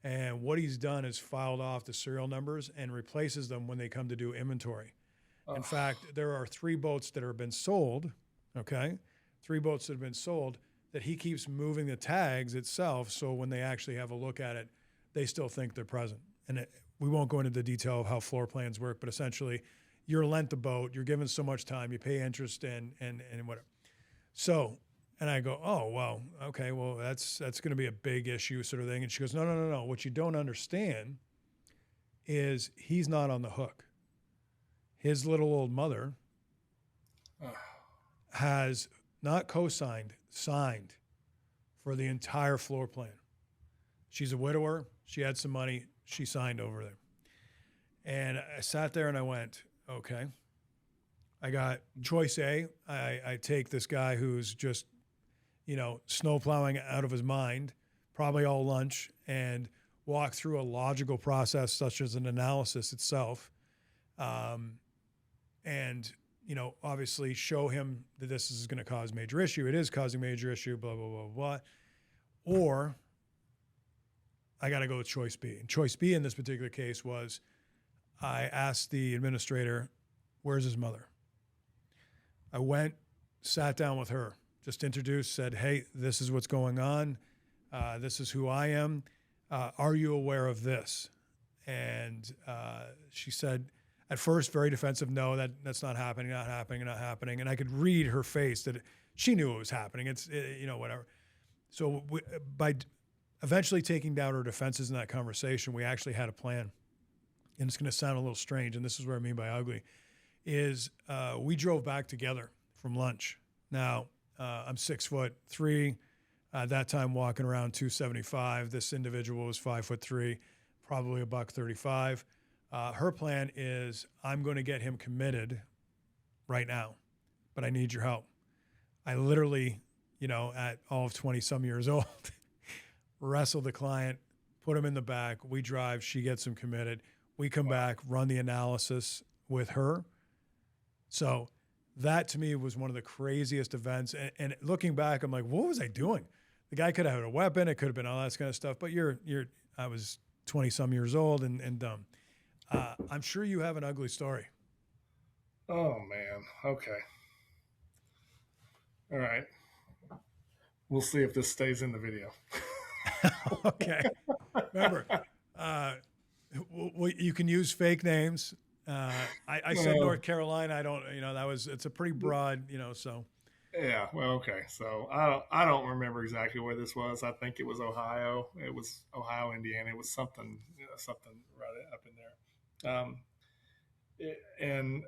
And what he's done is filed off the serial numbers and replaces them when they come to do inventory. In fact, there are 3 boats that have been sold, okay? 3 boats that have been sold that he keeps moving the tags itself, so when they actually have a look at it, they still think they're present. And we won't go into the detail of how floor plans work, but essentially you're lent the boat, you're given so much time, you pay interest and whatever. So, and I go, "Oh, well, okay, well, that's going to be a big issue sort of thing." And she goes, No. What you don't understand is he's not on the hook. His little old mother has not co-signed, signed for the entire floor plan. She's a widower. She had some money. She signed over there. And I sat there and I went, okay. I got choice A. I take this guy who's just, snow plowing out of his mind, probably all lunch, and walk through a logical process such as an analysis itself. And, obviously show him that this is going to cause major issue. It is causing major issue, blah, blah, blah, blah. Or I got to go with choice B. And choice B in this particular case was I asked the administrator, "Where's his mother?" I went, sat down with her, just introduced, said, "Hey, this is what's going on. This is who I am. Are you aware of this?" And she said, at first, very defensive, "No, that's not happening, not happening, not happening." And I could read her face that she knew it was happening. Whatever. So by eventually taking down her defenses in that conversation, we actually had a plan. And it's going to sound a little strange, and this is what I mean by ugly, is we drove back together from lunch. Now, I'm 6'3", at that time walking around 275. This individual was 5'3", probably $135. Her plan is, I'm going to get him committed right now, but I need your help. I literally, at all of 20 some years old, wrestle the client, put him in the back. We drive, she gets him committed. We come back, run the analysis with her. So that to me was one of the craziest events. And looking back, I'm like, what was I doing? The guy could have had a weapon. It could have been all that kind of stuff. But I was 20 some years old and dumb. I'm sure you have an ugly story. Oh man. Okay. All right. We'll see if this stays in the video. Okay. Remember, you can use fake names. I said North Carolina. I don't, it's a pretty broad, so. Yeah. Well, okay. So I don't remember exactly where this was. I think it was Ohio. It was Ohio, Indiana. It was something right up in there. And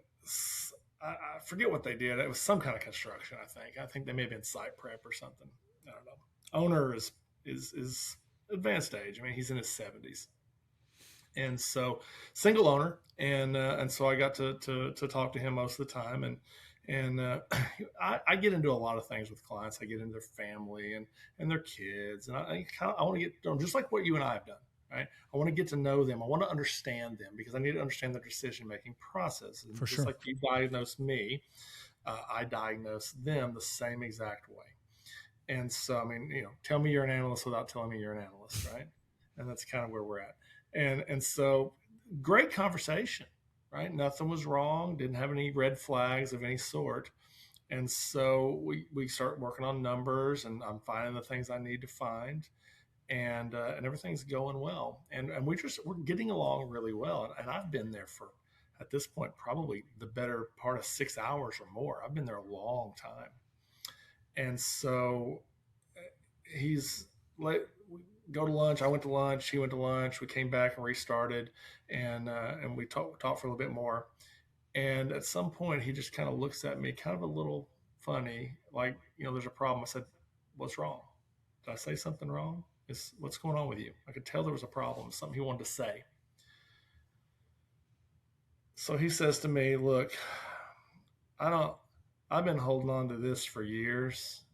I forget what they did. It was some kind of construction. I think they may have been site prep or something. I don't know. Owner is advanced age. I mean, he's in his 70s, and so single owner, and so I got to talk to him most of the time, and I get into a lot of things with clients. I get into their family and their kids, and I want to get to know them, just like what you and I have done. Right? I want to get to know them. I want to understand them because I need to understand their decision making process. And For just sure. like you diagnose me, I diagnose them the same exact way. And so, I mean, tell me you're an analyst without telling me you're an analyst, right? And that's kind of where we're at. And so, great conversation, right? Nothing was wrong. Didn't have any red flags of any sort. And so we start working on numbers, and I'm finding the things I need to find, and everything's going well. And we're getting along really well. And I've been there for, at this point, probably the better part of 6 hours or more. I've been there a long time. And so he's like, we go to lunch. I went to lunch. He went to lunch. We came back and restarted, and we talked for a little bit more. And at some point, he just kind of looks at me, kind of a little funny, like, there's a problem. I said, "What's wrong? Did I say something wrong? What's going on with you?" I could tell there was a problem, something he wanted to say. So he says to me, "Look, I've been holding on to this for years,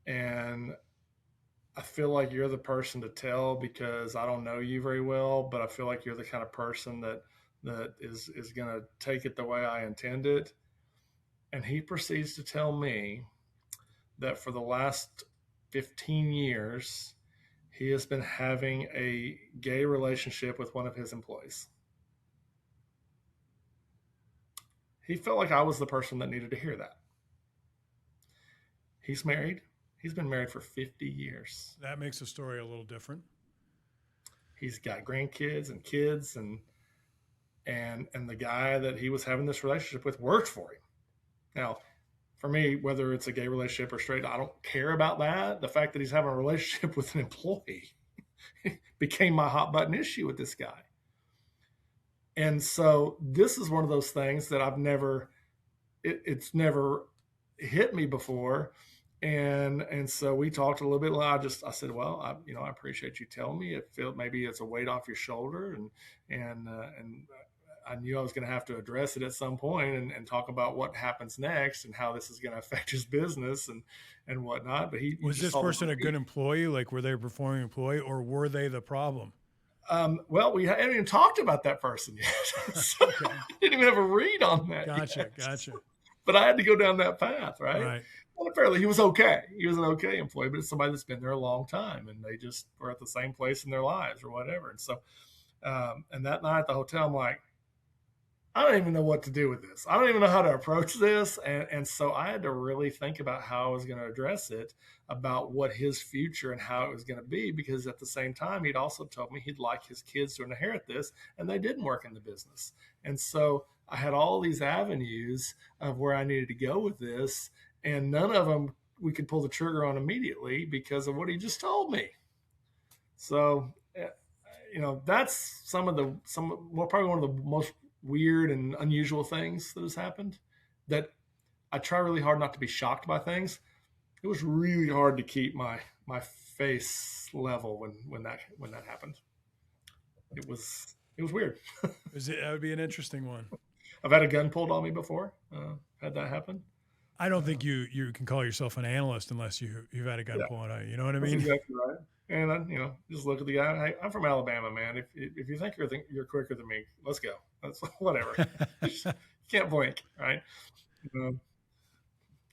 and I feel like you're the person to tell because I don't know you very well, but I feel like you're the kind of person that is going to take it the way I intend it." And he proceeds to tell me that for the last 15 years, he has been having a gay relationship with one of his employees. He felt like I was the person that needed to hear that. He's married. He's been married for 50 years. That makes the story a little different. He's got grandkids and kids, and the guy that he was having this relationship with worked for him. Now, for me, whether it's a gay relationship or straight, I don't care about that. The fact that he's having a relationship with an employee became my hot button issue with this guy. And so this is one of those things that it's never hit me before. And so we talked a little bit. I said, "Well, I appreciate you telling me. It felt maybe it's a weight off your shoulder, and I knew I was going to have to address it at some point and talk about what happens next and how this is going to affect his business and whatnot." But was this person a good employee? Like, were they a performing employee, or were they the problem? Well, we haven't even talked about that person yet. So okay. I didn't even have a read on that. Gotcha. But I had to go down that path, right? Right. Well, apparently he was okay. He was an okay employee, but it's somebody that's been there a long time, and they just were at the same place in their lives or whatever. And so, and that night at the hotel, I'm like, I don't even know what to do with this. I don't even know how to approach this. And so I had to really think about how I was going to address it, about what his future and how it was going to be, because at the same time, he'd also told me he'd like his kids to inherit this, and they didn't work in the business. And so I had all these avenues of where I needed to go with this, and none of them we could pull the trigger on immediately because of what he just told me. So, that's probably one of the most weird and unusual things that has happened, that I try really hard not to be shocked by things. It was really hard to keep my face level when that happened. It was weird. That would be an interesting one. I've had a gun pulled on me before. Had that happen. I don't think you can call yourself an analyst unless you've had a gun pulled on you. You know what I mean? That's exactly right. And then, just look at the guy. Hey, I'm from Alabama, man. If you think you're quicker than me, let's go. That's whatever. You can't blink, right?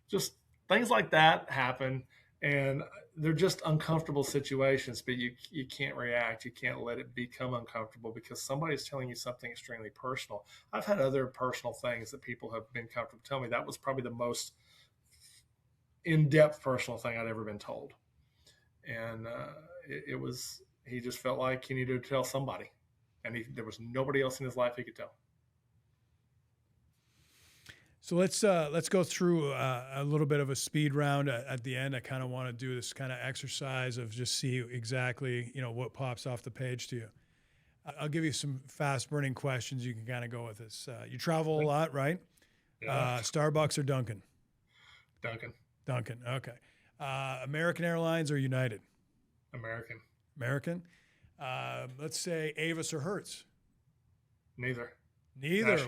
Just things like that happen, and they're just uncomfortable situations. But you can't react. You can't let it become uncomfortable because somebody's telling you something extremely personal. I've had other personal things that people have been comfortable telling me. That was probably the most in-depth personal thing I'd ever been told. And he just felt like he needed to tell somebody, and there was nobody else in his life he could tell. So let's go through a little bit of a speed round at the end. I kind of want to do this kind of exercise of just see exactly what pops off the page to you. I'll give you some fast burning questions. You can kind of go with this. You travel a lot, right? Yeah. Starbucks or Dunkin'? Dunkin'. Dunkin'. Okay. American Airlines or United? American. American. Let's say Avis or Hertz. Neither. Neither.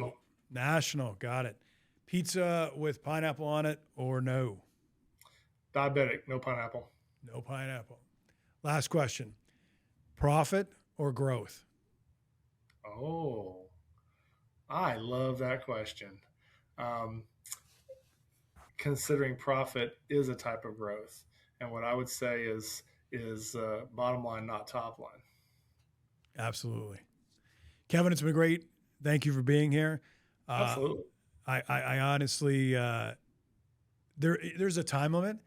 National. Got it. Pizza with pineapple on it or no? Diabetic. No pineapple. No pineapple. Last question. Profit or growth? Oh, I love that question. Considering profit is a type of growth, and what I would say is bottom line, not top line. Absolutely. Kevin, it's been great. Thank you for being here. Absolutely. I honestly, there's a time limit.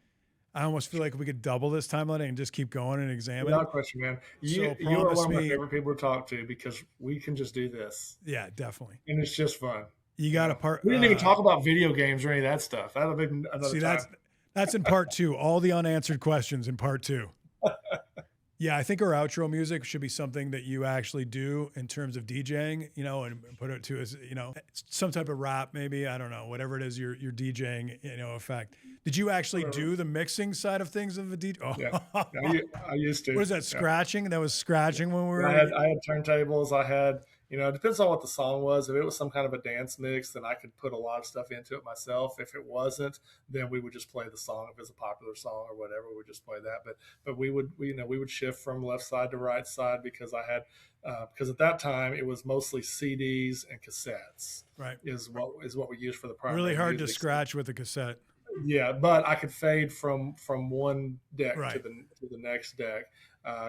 I almost feel like we could double this time limit and just keep going and examine Without it. question, man. So You are promise one of my me- favorite people to talk to because we can just do this, Yeah, definitely. and it's just fun. You got a part. We didn't even talk about video games or any of that stuff. That'll be another See, time. that's in part 2. All the unanswered questions in part 2. Yeah, I think our outro music should be something that you actually do in terms of DJing, you know, and put it to as, you know, some type of rap, maybe. I don't know, whatever it is you're DJing, you know, effect. Did you actually do the mixing side of things of a DJ? Oh. Yeah, I used to. What is that, scratching? That was scratching when we were. I had turntables. I had, you know, it depends on what the song was. If it was some kind of a dance mix, then I could put a lot of stuff into it myself. If it wasn't, then we would just play the song. If it's a popular song or whatever, we would just play that. But we would shift from left side to right side because I had because at that time it was mostly CDs and cassettes. Right. Is what we used for the primary. Really hard to music. scratch with a cassette. Yeah, but I could fade from one deck Right. to the next deck,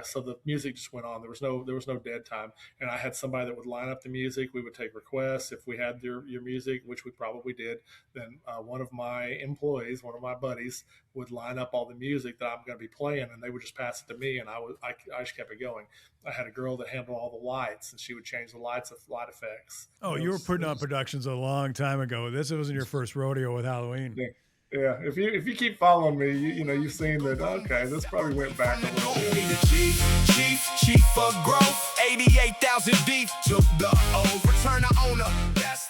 so the music just went on. There was no dead time, and I had somebody that would line up the music. We would take requests if we had your music, which we probably did. Then one of my employees, one of my buddies, would line up all the music that I'm going to be playing, and they would just pass it to me, and I just kept it going. I had a girl that handled all the lights, and she would change the light effects. Oh, you were putting on productions a long time ago. This wasn't your first rodeo with Halloween. Yeah, if you keep following me, you've seen that. Okay, this probably went back a little bit. Be the chief for growth. 88,000 deep took the O. Return to owner. That's